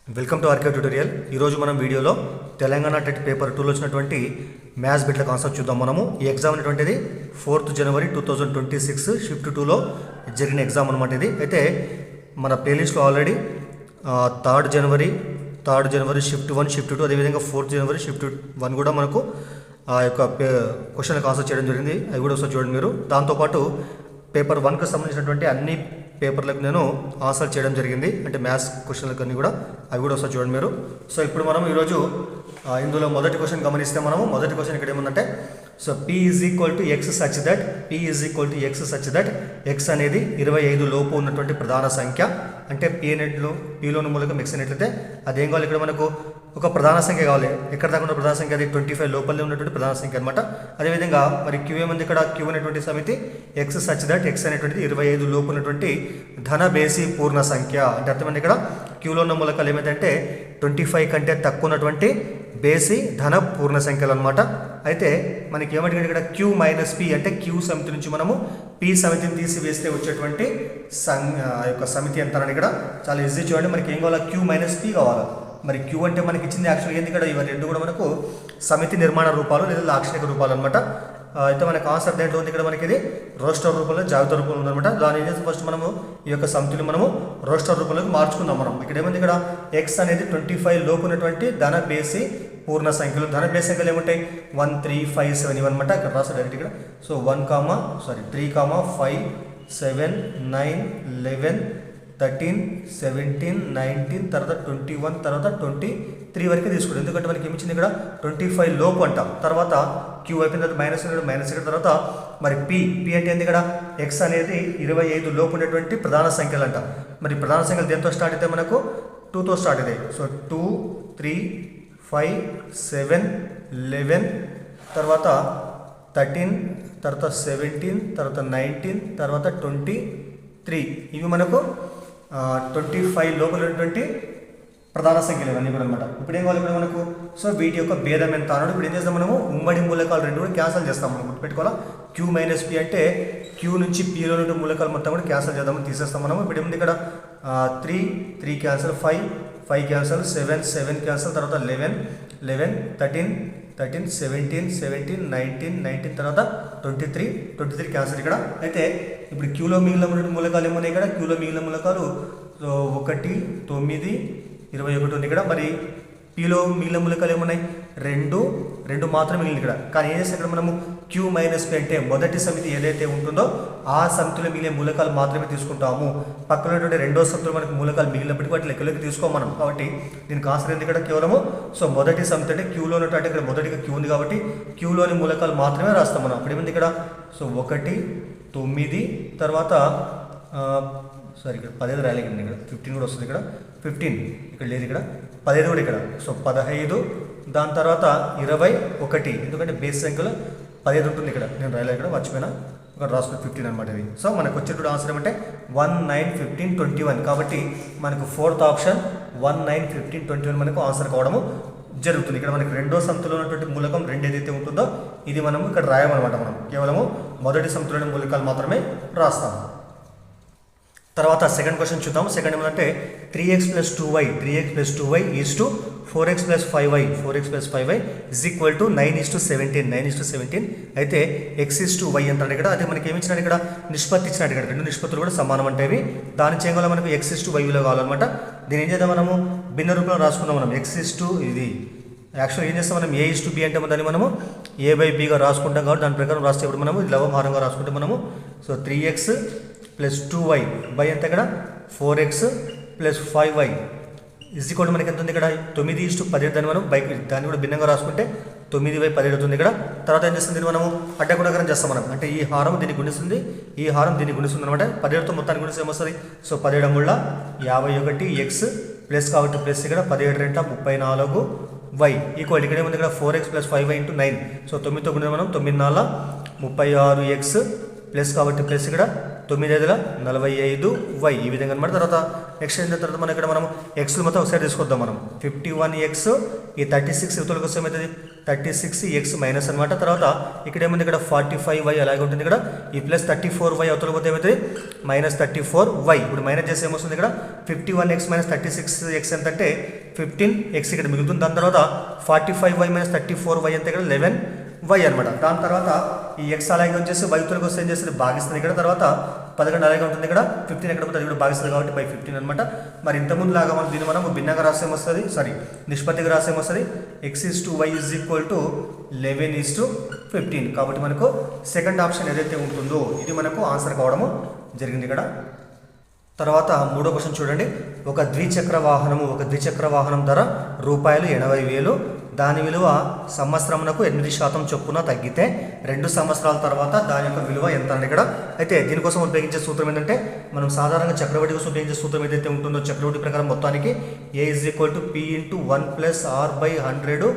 Welcome to RK tutorial. ఈరోజు మనం వీడియోలో తెలంగాణ టెట్ పేపర్ 2లో వచ్చినటువంటి మ్యాథ్స్ బిట్ల కాన్సెప్ట్ చూద్దాం. మనము ఈ ఎగ్జామ్ అనేటువంటిది 4th జనవరి 2026 షిఫ్ట్ 2లో జరిగిన ఎగ్జామ్ అనమాట. ఇది అయితే మన ప్లేలిస్ట్లో ఆల్రెడీ 3rd జనవరి షిఫ్ట్ 1 షిఫ్ట్ 2 అదేవిధంగా 4th జనవరి షిఫ్ట్ 1 కూడా మనకు ఆ యొక్క క్వశ్చన్ ఆన్సర్ చేయడం జరిగింది. అవి కూడా ఒకసారి చూడండి మీరు. దాంతోపాటు పేపర్ 1కు సంబంధించినటువంటి అన్ని పేపర్లకు నేను ఆన్సర్ చేయడం జరిగింది, అంటే మ్యాథ్స్ క్వశ్చన్లకు అన్నీ కూడా అవి కూడా ఒకసారి చూడండి మీరు. సో ఇప్పుడు మనం ఈరోజు ఇందులో మొదటి క్వశ్చన్ గమనిస్తే మనము మొదటి క్వశ్చన్ ఇక్కడ ఏముందంటే so P = x such that x అనేది 25 లోపు ఉన్నటువంటి ప్రధాన సంఖ్య. అంటే Pలోని మూలకం x అనేట్లయితే అదేం కావాలి, ఇక్కడ మనకు ఒక ప్రధాన సంఖ్య కావాలి. ఎక్కడ దాకా ఉన్న ప్రధాన సంఖ్య అది 25 లోపలనే ఉన్నటువంటి ప్రధాన సంఖ్య అనమాట. అదేవిధంగా మరి Q ఏముంది, ఇక్కడ Q అనేటువంటి సమితి x సచ్ దట్ x అనేటువంటిది 25 లోపు ఉన్నటువంటి ధన బేసి పూర్ణ సంఖ్య. అంటే అర్థమైంది, ఇక్కడ Qలో ఉన్న మూలకాలు ఏమైందంటే 25 కంటే తక్కువ ఉన్నటువంటి బేసి ధన పూర్ణ సంఖ్యలు అనమాట. అయితే మనకి ఏమంటే ఇక్కడ Q - P అంటే Q సమితి నుంచి మనము P సమితిని తీసివేస్తే వచ్చేటువంటి యొక్క సమితి ఎంత అని ఇక్కడ చాలా ఈజీ చూడండి. మనకి ఏం కావాలా, Q - P కావాలా. మరి Q అంటే మనకి ఇచ్చింది యాక్చువల్గా ఏంది, ఇక్కడ ఇవన్నీ రెండు కూడా మనకు సమితి నిర్మాణ రూపాలు లేదా లాక్షణిక రూపాలు అనమాట. అయితే మనకు ఆన్సర్ దేంట్లో ఉంది, ఇక్కడ మనకి ఇది రోస్టర్ రూపంలో జాబితా రూపంలో ఉందన్నమాట. దాని ఏం చేస్తే ఫస్ట్ మనము ఈ యొక్క సమితిని మనము రోస్టర్ రూపంలోకి మార్చుకుందాం. మనం ఇక్కడ ఏముంది, ఇక్కడ x అనేది 25 లోపు ఉన్నటువంటి ధన బేసి పూర్ణ సంఖ్యలు. ధన బేసి సంఖ్యలు ఏముంటాయి 1 3 5 7 ఇవన్నమాట. ఇక్కడ రాస్తారు డైరెక్ట్ ఇక్కడ. సో 3, 5 7 9 11 13 17 19 తర్వాత 21 తర్వాత 23 వరకు తీసుకుంటాం. ఎందుకంటే మనకి ఏమి ఇచ్చింది, ఇక్కడ 25 లోపు అంటాం. తర్వాత Q అయిపోయిన తర్వాత మైనస్ ఇక్కడ తర్వాత మరి P అంటే ఏంది, ఇక్కడ x అనేది 25 లోపు ఉన్నటువంటి ప్రధాన సంఖ్యలు అంట. మరి ప్రధాన సంఖ్యలు దేంతో స్టార్ట్ అయితే మనకు 2తో స్టార్ట్ అవుతాయి. సో 2 3 5 7 11 తర్వాత 13 తర్వాత 17 తర్వాత 19 తర్వాత 23 ఇవి మనకు 25 లోపల ఉన్నటువంటి ప్రధాన సంఖ్యలు ఇవన్నీ కూడా అనమాట. ఇప్పుడు ఏం కావాలి ఇక్కడ మనకు, సో వీటి యొక్క భేదం ఎంత అన్నాడు. ఇప్పుడు ఏం చేస్తాం, మనము ఉమ్మడి మూలకాలు రెండు కూడా క్యాన్సల్ చేస్తాం. మనం గుర్తుపెట్టుకోవాలా, Q - P అంటే Q నుంచి Pలో నుండి మూలకాలు మొత్తం కూడా క్యాన్సల్ చేద్దామని తీసేస్తాం మనము. ఇప్పుడు ఏముంది, ఇక్కడ 3 క్యాన్సల్, 5 క్యాన్సల్, 7 క్యాన్సల్, తర్వాత 11 13 17 19 తర్వాత 23 క్యాన్సల్ ఇక్కడ. అయితే ఇప్పుడు Qలో మిగిలిన మూలకాలు ఏమున్నాయి, ఇక్కడ Qలో మిగిలిన మూలకాలు 1 9 21 ఉంది ఇక్కడ. మరి Pలో మిగిలిన మూలకాలు ఏమున్నాయి, 2 మాత్రం మిగిలింది ఇక్కడ. కానీ ఏం చేస్తే ఇక్కడ మనము Q - P అంటే మొదటి సమితి ఏదైతే ఉంటుందో ఆ సమితిలో మిగిలిన మూలకాలు మాత్రమే తీసుకుంటాము. పక్కన ఉన్నటువంటి రెండో సమితిలో మనకు మూలకాలు మిగిలినప్పటికీ వాటి లెక్కలోకి తీసుకోం మనం. కాబట్టి దీనికి ఆన్సర్ ఏంది, ఇక్కడ కేవలము సో మొదటి సమితి అంటే Qలో ఉన్నట్టు ఇక్కడ మొదటిగా Q ఉంది కాబట్టి Qలోని మూలకాలు మాత్రమే రాస్తాం మనం. అప్పుడు ఏముంది ఇక్కడ, సో 1 9 తర్వాత ఇక్కడ 15 రాయలేదు, ఇక్కడ 15 కూడా వస్తుంది. ఇక్కడ 15 ఇక్కడ లేదు, ఇక్కడ 15 కూడా ఇక్కడ. సో 15 దాని తర్వాత 21 ఎందుకంటే బేస్ సంఖ్యలో 15 ఉంటుంది. ఇక్కడ నేను రాయలేదు, ఇక్కడ మర్చిపోయినా, ఇక్కడ రాసుకుని 15 అనమాట ఇది. సో మనకు వచ్చేటువంటి ఆన్సర్ ఏమంటే 1 9 15 21. కాబట్టి మనకు 4th ఆప్షన్ 1 9 15 21 మనకు ఆన్సర్ కావడము జరుగుతుంది. ఇక్కడ మనకి రెండో సమితిలో ఉన్నటువంటి మూలకం 2 ఏదైతే ఉంటుందో ఇది మనము ఇక్కడ రాయమన్నమాట. మనం కేవలము మొదటి సమితిలోని మూలకాలు మాత్రమే రాస్తాము. తర్వాత సెకండ్ క్వశ్చన్ చూద్దాం. సెకండ్ ఏమంటే 3x + 2y = 4x + 5y = 9:17 అయితే x/y అంటాడు ఇక్కడ. అదే మనకి ఏమి ఇచ్చినాడు, ఇక్కడ నిష్పత్తి ఇచ్చినాడు. ఇక్కడ రెండు నిష్పత్తులు కూడా సమానం అంటే ఇవి. దాని చేయగల మనకు x/y విలువ కావాలన్నమాట. దీని ఏం చేద్దాం, మనము భిన్న రూపంలో రాసుకున్నాం. మనం ఇది యాక్చువల్గా ఏం చేస్తాం, మనం a/b అంటే దాన్ని మనము a/bగా రాసుకుంటాం. కాబట్టి దాని ప్రకారం రాస్తే ఇప్పుడు మనము లవహారంగా రాసుకుంటే మనము సో 3x + 2y బై ఎంత, ఇక్కడ 4x + 5y = మనకి ఎంత ఉంది, ఇక్కడ 9:17 దాన్ని మనం దాన్ని కూడా భిన్నంగా రాసుకుంటే 9/17 అవుతుంది ఇక్కడ. తర్వాత ఏం చేస్తుంది, మనము అడ్డగుణకరం చేస్తాం మనం. అంటే ఈ హారం దీన్ని గుణిస్తుంది, ఈ హారం దీన్ని గుణిస్తుంది అనమాట. 17తో మొత్తాన్ని గుణిస్తే ఏమొస్తుంది, సో 17 గుళ్ళ 51x ప్లస్ కాబట్టి ప్లస్ ఇక్కడ 17 2 34y ఈక్వల్ ఇక్కడ ఏముంది, ఇక్కడ 4x + 5y × 9. సో 9తో గుణిస్తే మనం 9 4 36x ప్లస్ కాబట్టి ప్లస్ ఇక్కడ 9 5 45y ఈ విధంగా అనమాట. తర్వాత నెక్స్ట్ అయిన తర్వాత మనం ఇక్కడ మనం ఎక్స్లు మొత్తం ఒకసారి తీసుకొద్దాం. మనం 51x ఈ 36 యువతల కోసం ఏమవుతుంది 36x మైనస్ అనమాట. తర్వాత ఇక్కడ ఏముంది ఇక్కడ 45y అలాగే ఉంటుంది ఇక్కడ. ఈ ప్లస్ 34y అవతల పోతే ఏమవుతుంది మైనస్ 34y. ఇప్పుడు మైనస్ చేస్తే ఏమొస్తుంది ఇక్కడ 51x మైనస్ 36x ఎంత అంటే 15x ఇక్కడ మిగులుతుంది. దాని తర్వాత 45y మైనస్ 34y అంటే ఇక్కడ 11y అనమాట. దాని తర్వాత ఈ x అలాగే వచ్చేసి y ఉత్తరకు వస్తే ఏం చేస్తుంది భాగిస్తుంది ఇక్కడ. తర్వాత 11 అలాగే ఉంటుంది ఇక్కడ. 15 ఎక్కడ పోతే అది కూడా భాగిస్తుంది కాబట్టి బై 15 అనమాట. మరి ఇంతకుముందు లాగా మనం దీన్ని మనం భిన్నంగా రాసేం వస్తుంది నిష్పత్తిగా రాసేం వస్తుంది x:y = 11:15. కాబట్టి మనకు సెకండ్ ఆప్షన్ ఏదైతే ఉంటుందో ఇది మనకు ఆన్సర్ కావడము జరిగింది ఇక్కడ. తర్వాత మూడో క్వశ్చన్ చూడండి. ఒక ద్విచక్ర వాహనం ధర రూపాయలు 80,000. దాని విలువ సంవత్సరమునకు 8% చొప్పున తగ్గితే 2 సంవత్సరాల తర్వాత దాని యొక్క విలువ ఎంత అని ఇక్కడ. అయితే దీనికోసం ఉపయోగించే సూత్రం ఏంటంటే మనం సాధారణంగా చక్రవడ్డీ కోసం ఉపయోగించే సూత్రం ఏదైతే ఉంటుందో చక్రవడ్డీ ప్రకారం మొత్తానికి a = p × 1 + r/100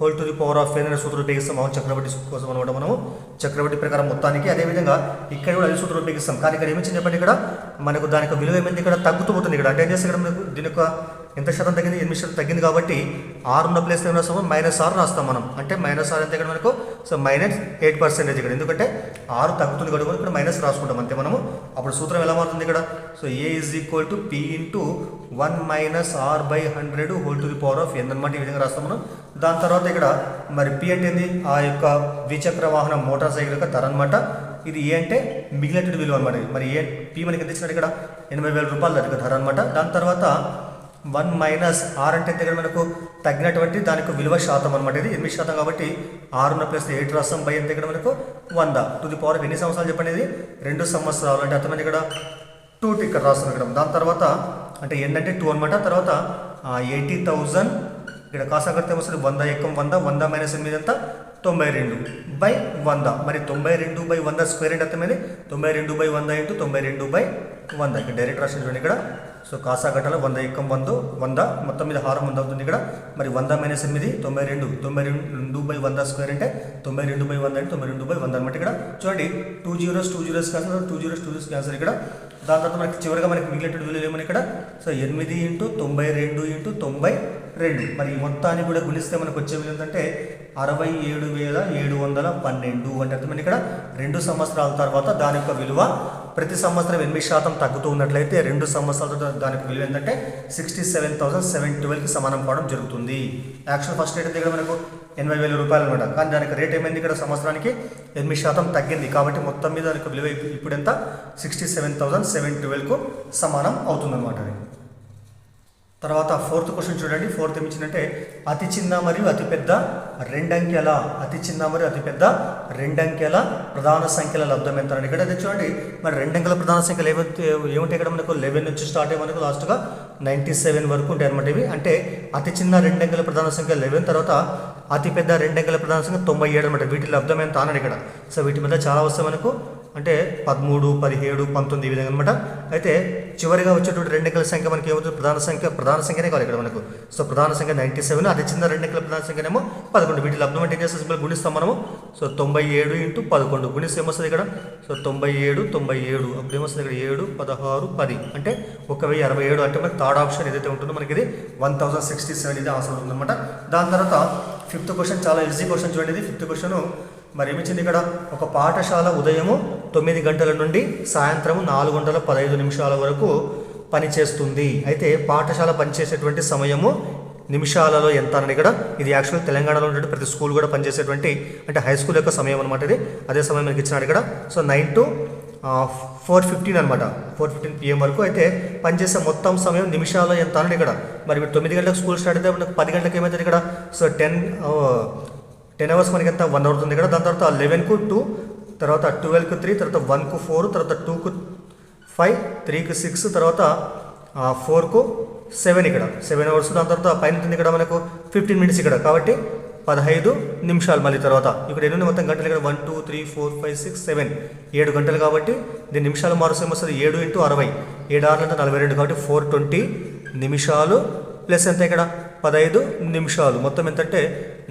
whole to the power of n అనే సూత్రం ఉపయోగిస్తాం చక్రవడ్డీ కోసం అనమాట. మనము చక్రవడ్డీ ప్రకారం మొత్తానికి అదేవిధంగా ఇక్కడ కూడా అదే సూత్రం ఉపయోగిస్తాం. కానీ ఇక్కడ ఏమిచ్చింది చెప్పండి ఇక్కడ మనకు దాని యొక్క విలువ ఏమైంది ఇక్కడ తగ్గుతూ పోతుంది ఇక్కడ. అంటే ఏం చేస్తే ఇక్కడ మనకు దీని యొక్క ఎంత శాతం తగ్గింది 8% తగ్గింది కాబట్టి r ఉన్న ప్లేస్లో ఏం రాస్తాము -r రాస్తాం మనం. అంటే -r అంతే ఇక్కడ మనకు సో -8% ఇక్కడ. ఎందుకంటే r తగ్గుతుంది కాబట్టి ఇక్కడ మైనస్ రాసుకుంటాం అంతే మనము. అప్పుడు సూత్రం ఎలా మారుతుంది ఇక్కడ so a = p × 1 - r/100 whole to the power of n అనమాట. ఈ విధంగా రాస్తాం మనం. దాని తర్వాత ఇక్కడ మరి p అంటే ఏంది ఆ యొక్క ద్విచక్ర వాహనం మోటార్ సైకిల్ యొక్క ధర అనమాట. ఇది ఏ అంటే మిగిలినటువంటి విలువ అనమాట. మరి ఏ p మనకి ఎంత ఇచ్చినట్టు ఇక్కడ 80,000 రూపాయలు ధర అనమాట. దాని తర్వాత 1 - r అంటే ఇక్కడ మనకు తగ్గినటువంటి దానికి విలువ శాతం అనమాట. ఇది 8% కాబట్టి r ఉన్న ప్లస్ 8 రాస్తాం బై ఎంత ఇక్కడ మనకు 100 టు ది పవర్ ఎన్ని సంవత్సరాలు చెప్పండి ఇది 2 సంవత్సరాలు. అంటే అర్థమైంది ఇక్కడ 2 ఇక్కడ రాస్తున్నాం ఇక్కడ. దాని తర్వాత అంటే n అంటే 2 అనమాట. తర్వాత 80,000 ఇక్కడ కాసాగడితే వస్తుంది 100 × 100 100 - 8 ఎంత 92/100. మరి 92/100 స్క్వేర్ అంటే అర్థమైంది 92/100 × 92/100 ఇక్కడ డైరెక్ట్ రాసిన చూడండి ఇక్కడ. సో కాసాగట్టలో 100 × 100 మొత్తం మీద హారం 100 అవుతుంది ఇక్కడ. మరి 100 - 8 92/100 స్క్వేర్ అంటే 92/100 అంటే 92/100 అనమాట. ఇక్కడ చూడండి 2 zeros క్యాన్సర్ 2 zeros క్యాన్సర్ ఇక్కడ. దాని తర్వాత మనకి చివరిగా మనకి మిగిలినటువంటి విలువ ఏమని ఇక్కడ సో 8 × 92 × 92. మరి ఈ మొత్తాన్ని కూడా గుణిస్తే మనకు వచ్చే విలువ ఏంటంటే 67,712 అంటే అర్థమైంది ఇక్కడ 2 సంవత్సరాల తర్వాత దాని యొక్క విలువ ప్రతి సంవత్సరం 8% తగ్గుతూ ఉన్నట్లయితే 2 సంవత్సరాల తర్వాత దానికి విలువ ఏంటంటే 67,712కి సమానం కావడం జరుగుతుంది. యాక్చువల్ ఫస్ట్ రేట్ దగ్గర మనకు 80,000 రూపాయలు అనమాట. కానీ దానికి రేట్ ఏమైంది ఇక్కడ సంవత్సరానికి 8% తగ్గింది కాబట్టి మొత్తం మీద దానికి విలువ ఇప్పుడు ఎంత 67,712కు సమానం అవుతుందన్నమాట. తర్వాత ఫోర్త్ క్వశ్చన్ చూడండి. ఫోర్త్ ఏమి ఇచ్చిందంటే అతి చిన్న మరియు అతిపెద్ద రెండంకెల ప్రధాన సంఖ్యల లబ్ధం ఎంత అని ఇక్కడ. అయితే చూడండి మరి రెండంకెల ప్రధాన సంఖ్యలు ఏమిటి ఇక్కడ మనకు 11 నుంచి స్టార్ట్ అయ్యి మనకు లాస్ట్గా 97 వరకు ఉంటాయి అనమాట. ఇవి అంటే అతి చిన్న రెండంకెల ప్రధాన సంఖ్య 11, తర్వాత అతిపెద్ద రెండంకెల ప్రధాన సంఖ్య 97 అనమాట. వీటి లబ్ధం ఎంత అన్నాడు ఇక్కడ. సో వీటి మీద చాలా వస్తాయి మనకు అంటే 13, 17, 19 ఈ విధంగా అనమాట. అయితే చివరిగా వచ్చేటువంటి రెండంకెల సంఖ్య మనకి ఏమవుతుంది ప్రధాన సంఖ్యనే కావాలి ఇక్కడ మనకు. సో ప్రధాన సంఖ్య 97, అతి చిన్న రెండంకెల ప్రధాన సంఖ్యనేమో 11. వీటి లబ్ధం అంటే ఏం చేస్తే సింపుల్ గుణిస్తాం మనము. సో 97 × 11 గుణిస్తే ఏమొస్తుంది ఇక్కడ సో 97 అప్పుడు ఏమొస్తుంది ఇక్కడ 7, 16, 10 అంటే 1067 అంటే మనకి థర్డ్ ఆప్షన్ ఏదైతే ఉంటుందో మనకి ఇది 1067 ఇది ఆన్సర్ ఉంటుందన్నమాట. దాని తర్వాత ఫిఫ్త్ క్వశ్చన్ చాలా ఈజీ క్వశ్చన్ చూడండి. ఇది ఫిఫ్త్ క్వశ్చన్ మరి ఏమిచ్చింది ఇక్కడ ఒక పాఠశాల ఉదయము 9 గంటల నుండి సాయంత్రం 4:15 వరకు పనిచేస్తుంది. అయితే పాఠశాల పనిచేసేటువంటి సమయము నిమిషాలలో ఎంత అని ఇక్కడ. ఇది యాక్చువల్ తెలంగాణలో ఉండే ప్రతి స్కూల్ కూడా పనిచేసేటువంటి అంటే హై స్కూల్ యొక్క సమయం అనమాట ఇది. అదే సమయం మనకి ఇచ్చినాడు ఇక్కడ. సో 9 to 4:15 అనమాట 4:15 PM వరకు. అయితే పనిచేసే మొత్తం సమయం నిమిషాల్లో ఎంత అని ఇక్కడ. మరి 9 గంటలకు స్కూల్ స్టార్ట్ అయితే మనకు 10 గంటలకు ఏమవుతుంది ఇక్కడ సో 10 hours మనకి ఎంత 1 hour అవుతుంది ఇక్కడ. దాని తర్వాత 11కు 2, తర్వాత 12కు 3, తర్వాత 1కు 4, తర్వాత 2కు 5, 3కు 6, తర్వాత 4కు 7 ఇక్కడ 7 hours. దాని తర్వాత పైన ఉంటుంది ఇక్కడ మనకు 15 minutes ఇక్కడ కాబట్టి 15 నిమిషాలు. మళ్ళీ తర్వాత ఇక్కడ ఎన్ని మొత్తం గంటలు ఇక్కడ 1, 2, 3, 4, 5, 6, 7 7 గంటలు కాబట్టి దీని నిమిషాలు మారుస్తే వస్తుంది 7 × 60 7 6 అంటే 42 కాబట్టి 420 నిమిషాలు ప్లస్ ఎంత ఇక్కడ 15 నిమిషాలు మొత్తం ఎంతంటే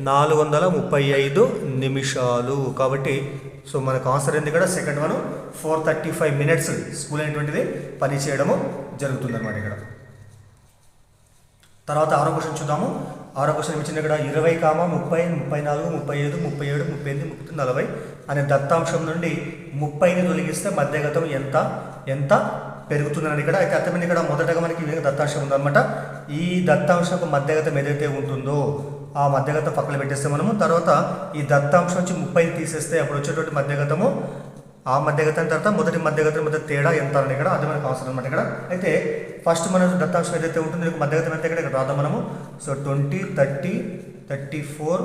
435 నిమిషాలు. కాబట్టి సో మనకు ఆన్సర్ ఏంది ఇక్కడ సెకండ్ వన్ 435 minutes స్కూల్ అనేటువంటిది పని చేయడము జరుగుతుంది అనమాట ఇక్కడ. తర్వాత 6వ క్వశ్చన్ చూద్దాము. 6వ క్వశ్చన్ ఇచ్చింది ఇక్కడ 20, 30, 34, 35, 37, 38, 39, 40 అనే దత్తాంశం నుండి 30ని తొలగిస్తే మధ్యగతం ఎంత పెరుగుతుందని ఇక్కడ అయితే అర్థమైంది. ఇక్కడ మొదటగా మనకి ఈ దత్తాంశం ఉందన్నమాట. ఈ దత్తాంశం మధ్యగతం ఏదైతే ఉంటుందో ఆ మధ్యగతం పక్కన పెట్టేస్తే మనము తర్వాత ఈ దత్తాంశం నుంచి 30 తీసేస్తే అప్పుడు వచ్చేటువంటి మధ్యగతము ఆ మధ్యగతం తర్వాత మొదటి మధ్యగతం మధ్య తేడా ఎంత అని ఇక్కడ అది మనకు అవసరం అనమాట. ఇక్కడ అయితే ఫస్ట్ మన దత్తాంశం ఏదైతే ఉంటుందో మధ్యగతం ఎంత ఇక్కడ రాద్దాం మనము. సో 20, 30, 34,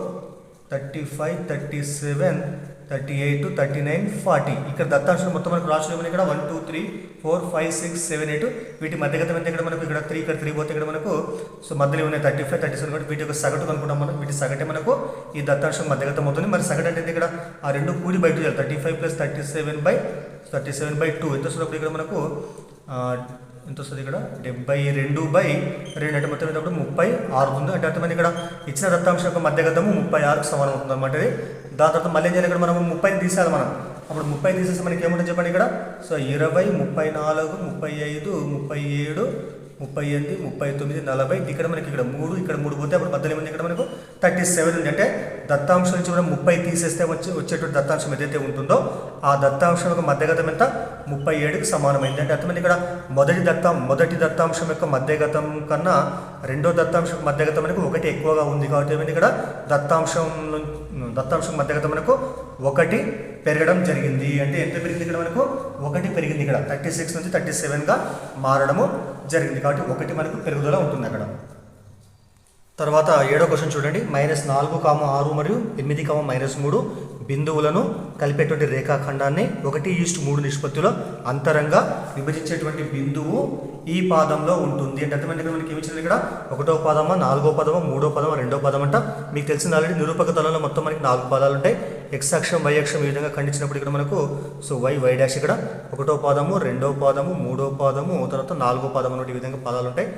35, 37, 38, 39, 40 ఇక్కడ దత్తాంశం మొత్తం మనకు రాసుకుని ఇక్కడ 1, 2, 3, 4, 5, 6, 7, 8 వీటి మధ్యగతం ఎంత ఇక్కడ మనకు ఇక్కడ 3 ఇక్కడ 3 పోతే ఇక్కడ మనకు సో మధ్యలో ఉన్నాయి 35, 37 కాబట్టి వీటి యొక్క సగటు అనుకుంటాం మనం. వీటి సగటే మనకు ఈ దత్తాంశం మధ్యగతం అవుతుంది. మరి సగటు అంటే ఇక్కడ ఆ రెండు కూడి బయట 35 + 37/2 ఎంత వస్తుంది ఇక్కడ మనకు ఎంత వస్తుంది ఇక్కడ 72/2 అంటే మొత్తం ఏంటప్పుడు 36 ఉంది. అంటే అర్థమైంది ఇక్కడ ఇచ్చిన దత్తాంశం యొక్క మధ్యగతము 36కు సమానం అవుతుంది అనమాట. ఇది దాని తర్వాత మళ్ళీ ఏం చేయాలి ఇక్కడ మనం 30 తీసేయాలి మనం. అప్పుడు 30 తీసేస్తే మనకి ఏముంటుంది చెప్పండి ఇక్కడ. సో 20, 34, 35, 37, 38, 39, 40 ఇక్కడ మనకి ఇక్కడ 3 ఇక్కడ 3 పోతే అప్పుడు మధ్యలో ఏముంది ఇక్కడ మనకు 37 ఉంది. అంటే దత్తాంశం నుంచి మనం 30 తీసేస్తే వచ్చేటువంటి దత్తాంశం ఏదైతే ఉంటుందో ఆ దత్తాంశం యొక్క మధ్యగతం ఎంత 37కి సమానమైంది. అంటే అర్థమైంది ఇక్కడ మొదటి దత్తాంశం యొక్క మధ్యగతం కన్నా రెండో దత్తాంశం మధ్యగతం మనకు 1 ఎక్కువగా ఉంది. కాబట్టి ఏమైంది ఇక్కడ దత్తాంశం మధ్యగతం మనకు 1 పెరగడం జరిగింది. అంటే ఎంత పెరిగింది ఇక్కడ మనకు 1 పెరిగింది. ఇక్కడ 36 నుంచి 37గా మారడము జరిగింది. కాబట్టి 1 మనకు పెరుగుదల ఉంటుంది అక్కడ. తర్వాత 7వ క్వశ్చన్ చూడండి. -4, 6 మరియు 8, -3 బిందువులను కలిపేటువంటి రేఖాఖండాన్ని 1:3 నిష్పత్తిలో అంతరంగా విభజించేటువంటి బిందువు ఈ పాదంలో ఉంటుంది. అంటే అర్థమైంది ఇక్కడ మనకి ఏమి ఇచ్చింది ఇక్కడ 1వ పాదమా 4వ పాదమా 3వ పాదమా 2వ పాదం అంట. మీకు తెలిసింది ఆల్రెడీ నిరూపక తలంలో మొత్తం మనకి 4 పాదాలు ఉంటాయి. x అక్షం y అక్షం ఈ విధంగా ఖండించినప్పుడు ఇక్కడ మనకు సో y డాష్ ఇక్కడ 1వ పాదము 2వ పాదము 3వ పాదము తర్వాత 4వ పాదం అన్నట్టు ఈ విధంగా పదాలు ఉంటాయి.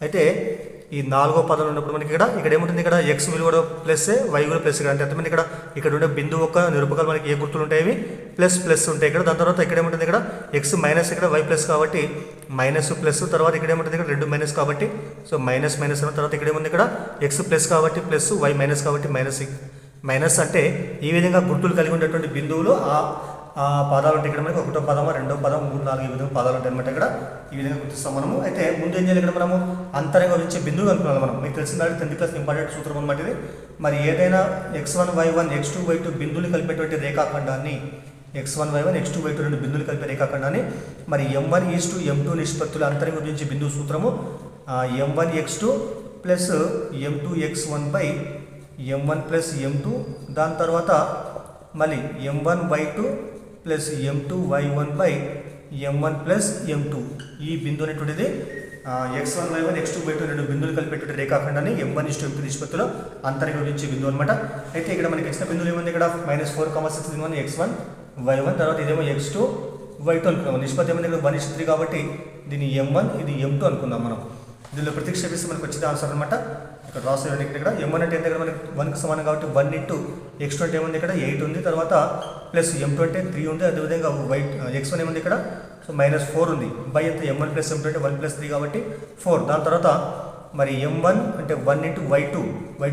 అయితే ఈ 4వ పదం ఉన్నప్పుడు మనకి ఇక్కడ ఏముంటుంది ఇక్కడ x విలువ ప్లస్ y విలువ ప్లస్ ఇక్కడ. అంటే అర్థమైంది ఇక్కడ ఉండే బిందువు యొక్క నిరూపకాలు మనకి ఏ గుర్తులు ఉంటాయి ప్లస్ ఉంటాయి ఇక్కడ. దాని తర్వాత ఇక్కడ ఏముంటుంది ఇక్కడ x మైనస్ ఇక్కడ y ప్లస్ కాబట్టి మైనస్ ప్లస్ తర్వాత ఇక్కడ ఏముంటుంది ఇక్కడ 2 మైనస్ కాబట్టి సో మైనస్ తర్వాత ఇక్కడ ఏముంది ఇక్కడ x ప్లస్ కాబట్టి ప్లస్ y మైనస్ కాబట్టి మైనస్ అంటే ఈ విధంగా గుర్తులు కలిగి ఉండేటువంటి బిందువులు ఆ పదాలు ఉంటాయి ఇక్కడ మనకి 1వ పదమా 2వ పదం 3, 4 ఈ విధంగా పదాలు ఉంటాయి అనమాట. ఇక్కడ ఈ విధంగా గుర్తిస్తాం మనము. అయితే ముందు ఏం చేయాలి ఇక్కడ మనము అంతరంగా వచ్చే బిందువు అనుకున్నాం మనం. మీకు తెలిసిన 10th క్లాస్ ఇంపార్టెంట్ సూత్రం అనమాట ఇది. మరి ఏదైనా x1, y1, x2, y2 బిందువులు కలిపేటువంటి రేఖాఖండాన్ని x1, y1, x2, y2 రెండు బిందువులు కలిపే రేఖాఖండాన్ని మరి m1:m2 నిష్పత్తుల అంతరంగా గురించి బిందువు సూత్రము m1x2 + m2x1/m1 + m2 దాని తర్వాత మళ్ళీ m1y2 + m2y1/m1 + m2 ఈ బిందువు అనేటువంటిది x1, y1, x2, y2 రెండు బిందువులు కలిపేటువంటి రేఖాఖండాన్ని m1:m2 నిష్పత్తిలో అంతరంగా గురించి బిందువు అనమాట. అయితే ఇక్కడ మనకి ఇచ్చిన బిందువులు ఏముంది ఇక్కడ -4, 6 x1, y1 తర్వాత ఇదేమో x2, y2 అనుకున్నాం. నిష్పత్తి ఏముంది ఇక్కడ 1:3 కాబట్టి దీన్ని m1 ఇది m2 అనుకుందాం మనం. దీనిలో ప్రతిక్షేపిస్తే మనకు వచ్చేది ఆన్సర్ అనమాట. ఇక్కడ రాసేయండి ఇక్కడ m1 అంటే ఎంత ఇక్కడ మనకి 1కి సమానం కాబట్టి 1 × x2 అంటే ఏముంది ఇక్కడ 8 ఉంది. తర్వాత ప్లస్ m2 అంటే 3 ఉంది. అదేవిధంగా x1 ఏముంది ఇక్కడ సో -4 ఉంది. బై ఎంత m1 + m2 అంటే 1 + 3 కాబట్టి 4. దాని తర్వాత మరి m1 అంటే 1 × y2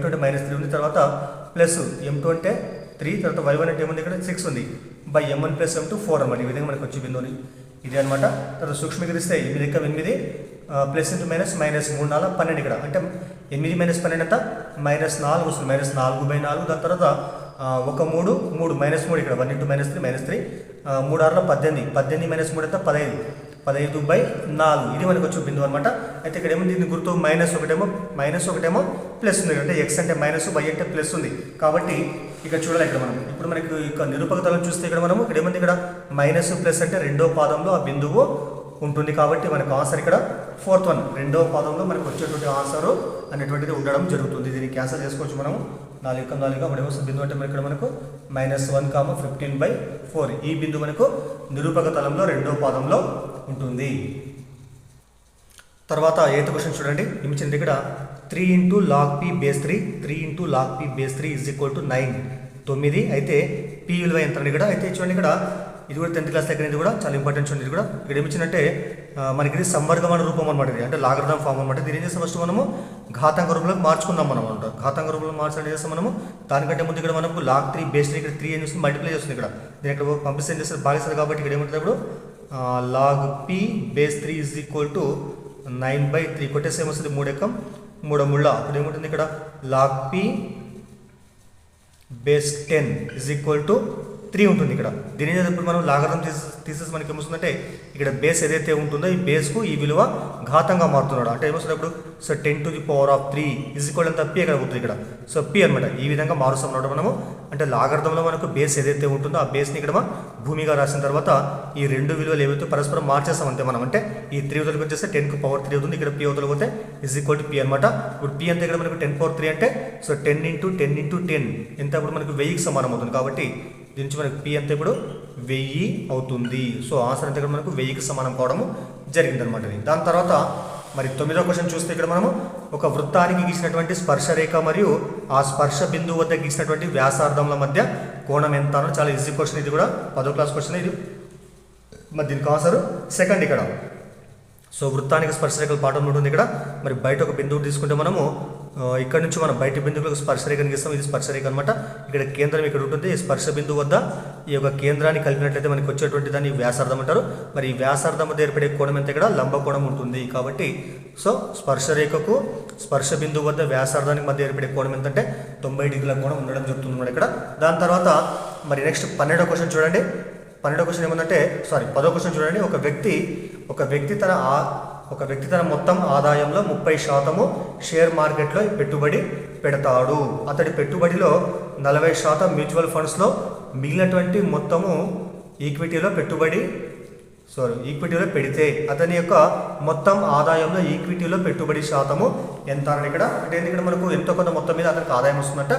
అంటే -3 ఉంది. తర్వాత ప్లస్ m2 అంటే 3 తర్వాత y1 అంటే ఏముంది ఇక్కడ 6 ఉంది. బై m1 + m2 4 అనమాట. ఈ విధంగా మనకు వచ్చే బిందువుని ఇదే అనమాట. తర్వాత సూక్ష్మీకరిస్తే 8 × 8 ప్లస్ ఇంటూ మైనస్ -3, 4, 12 ఇక్కడ అంటే 8 - 12 ఎంత -4 వస్తుంది. -4/4 దాని తర్వాత 1 3 -3 ఇక్కడ 1 × -3 3 6 18 18 - 3 ఎంత 15/4 ఇది మనకు వచ్చే బిందువు అనమాట. అయితే ఇక్కడ ఏమో దీని గుర్తు -1 ప్లస్ ఉంది. అంటే x అంటే మైనస్ y అంటే ప్లస్ ఉంది కాబట్టి ఇక్కడ చూడాలి. ఇక్కడ మనం ఇప్పుడు మనకి ఇక నిరూపక తలం చూస్తే ఇక్కడ మనము ఇక్కడ ఏముంది ఇక్కడ మైనస్ ప్లస్ అంటే రెండో పాదంలో ఆ బిందువు ఉంటుంది కాబట్టి మనకు ఆన్సర్ ఇక్కడ 4th వన్ రెండవ పాదంలో మనకు వచ్చేటువంటి ఆన్సర్ అనేటువంటిది ఉండడం జరుగుతుంది. దీన్ని క్యాన్సల్ చేసుకోవచ్చు మనము 4 అప్పుడు ఏమొస్తుంది బిందువు అంటే ఇక్కడ మనకు -1, 15/4 ఈ బిందువు మనకు నిరూపక తలంలో రెండవ పాదంలో ఉంటుంది. తర్వాత 8th క్వశ్చన్ చూడండి. ఇచ్చింది ఇక్కడ 3 × log p base 3 × log p base 3 = 9 అయితే p విలువ ఎంత ఇక్కడ అయితే చూడండి. ఇక్కడ ఇది కూడా 10th క్లాస్ దగ్గర ఇది కూడా చాలా ఇంపార్టెంట్ చూడండి. ఇది కూడా ఇక్కడ ఏమిచ్చిందంటే మనకి ఇది సంవర్గమైన రూపం అనమాట, ఇది అంటే లాగరిథం ఫామ్ అనమాట. దీని ఏం చేస్తాం ఫస్ట్ మనము ఘాతాంక రూపంలోకి మార్చుకుందాం మనం అనమాట. ఘాతాంక రూపంలో మార్చడం చేస్తాం మనము. దానికంటే ముందు ఇక్కడ మనకు log 3 బేస్ ఇక్కడ 3 అని వస్తుంది, మల్టిప్లై చేస్తుంది. ఇక్కడ దీని ఇక్కడ పంపిస్తే ఏం చేస్తుంది, భాగిస్తుంది. కాబట్టి ఇక్కడ ఏముంటుంది ఇప్పుడు log p base 3 is equal to 9/3 కొట్టేసి ఏమొస్తుంది 3 ఎక్కం 3 ముళ్ళ. అప్పుడు ఏముంటుంది ఇక్కడ log p base 10 is equal to 3 ఉంటుంది. ఇక్కడ దీని ఇప్పుడు మనం లాగరిథం తీసేసి మనకి ఏమొస్తుందంటే ఇక్కడ బేస్ ఏదైతే ఉంటుందో ఈ బేస్కు ఈ విలువ ఘాతంగా మారుతున్నాడు. అంటే ఏమొస్తుంది ఇప్పుడు సో 10⁻³ ఈజ్ ఈక్వల్ అంత p ఇక్కడ అవుతుంది ఇక్కడ. సో p అనమాట. ఈ విధంగా మారుస్తాం అన్నమాట మనము. అంటే లాగరిథంలో మనకు బేస్ ఏదైతే ఉంటుందో ఆ బేస్ని ఇక్కడ భూమిగా రాసిన తర్వాత ఈ రెండు విలువలు ఏవైతే పరస్పరం మార్చేస్తాం అంతే మనం. అంటే ఈ 3 అవతలకి వచ్చేస్తే 10⁻³ అవుతుంది, ఇక్కడ p అవతలకి పోతే ఈజ్ ఈక్వల్ టు p అనమాట. ఇప్పుడు p అంతే ఇక్కడ మనకు 10⁻³ అంటే సో 10 × 10 × 10 ఎంత ఇప్పుడు మనకు 1000కి సమానం అవుతుంది. కాబట్టి దీని నుంచి మనకు p అంతా ఇప్పుడు 1000 అవుతుంది. సో ఆన్సర్ అంతా ఇక్కడ మనకు 1000కి సమానం కావడము జరిగిందనమాట. దాని తర్వాత మరి 9వ క్వశ్చన్ చూస్తే ఇక్కడ మనము ఒక వృత్తానికి గీసినటువంటి స్పర్శ రేఖ మరియు ఆ స్పర్శ బిందువు వద్ద గీసినటువంటి వ్యాసార్థముల మధ్య కోణం ఎంత అన్నది చాలా ఈజీ క్వశ్చన్. ఇది కూడా 10వ క్లాస్ క్వశ్చన్ ఇది. మరి దీనికి ఆన్సర్ సెకండ్ ఇక్కడ. సో వృత్తానికి స్పర్శరేఖల పాఠం ఉంటుంది ఇక్కడ. మరి బయట ఒక బిందువు తీసుకుంటే మనము ఇక్కడ నుంచి మనం బయట బిందువులకు స్పర్శరేఖను గీస్తాం. ఇది స్పర్శరేఖ అనమాట. ఇక్కడ కేంద్రం ఇక్కడ ఉంటుంది. ఈ స్పర్శ బిందువు వద్ద ఈ యొక్క కేంద్రాన్ని కలిపినట్లయితే మనకి వచ్చేటువంటి దాన్ని వ్యాసార్థం అంటారు. మరి ఈ వ్యాసార్థం మధ్య ఏర్పడే కోణం ఎంత ఇక్కడ లంబ కోణం ఉంటుంది. కాబట్టి సో స్పర్శరేఖకు స్పర్శ బిందువు వద్ద వ్యాసార్థానికి మధ్య ఏర్పడే కోణం ఎంతంటే 90 డిగ్రీల కోణం ఉండడం చెప్తుంది ఇక్కడ. దాని తర్వాత మరి నెక్స్ట్ 12వ క్వశ్చన్ చూడండి. 12వ క్వశ్చన్ ఏమందంటే 10వ క్వశ్చన్ చూడండి. ఒక వ్యక్తి తన మొత్తం ఆదాయంలో 30% షేర్ మార్కెట్లో పెట్టుబడి పెడతాడు. అతడి పెట్టుబడిలో 40% మ్యూచువల్ ఫండ్స్లో, మిగిలినటువంటి మొత్తము ఈక్విటీలో పెడితే అతని యొక్క మొత్తం ఆదాయంలో ఈక్విటీలో పెట్టుబడి శాతము ఎంత అని ఇక్కడ. అంటే ఇక్కడ మనకు ఎంతో కొంత మొత్తం మీద అతనికి ఆదాయం వస్తుందంట.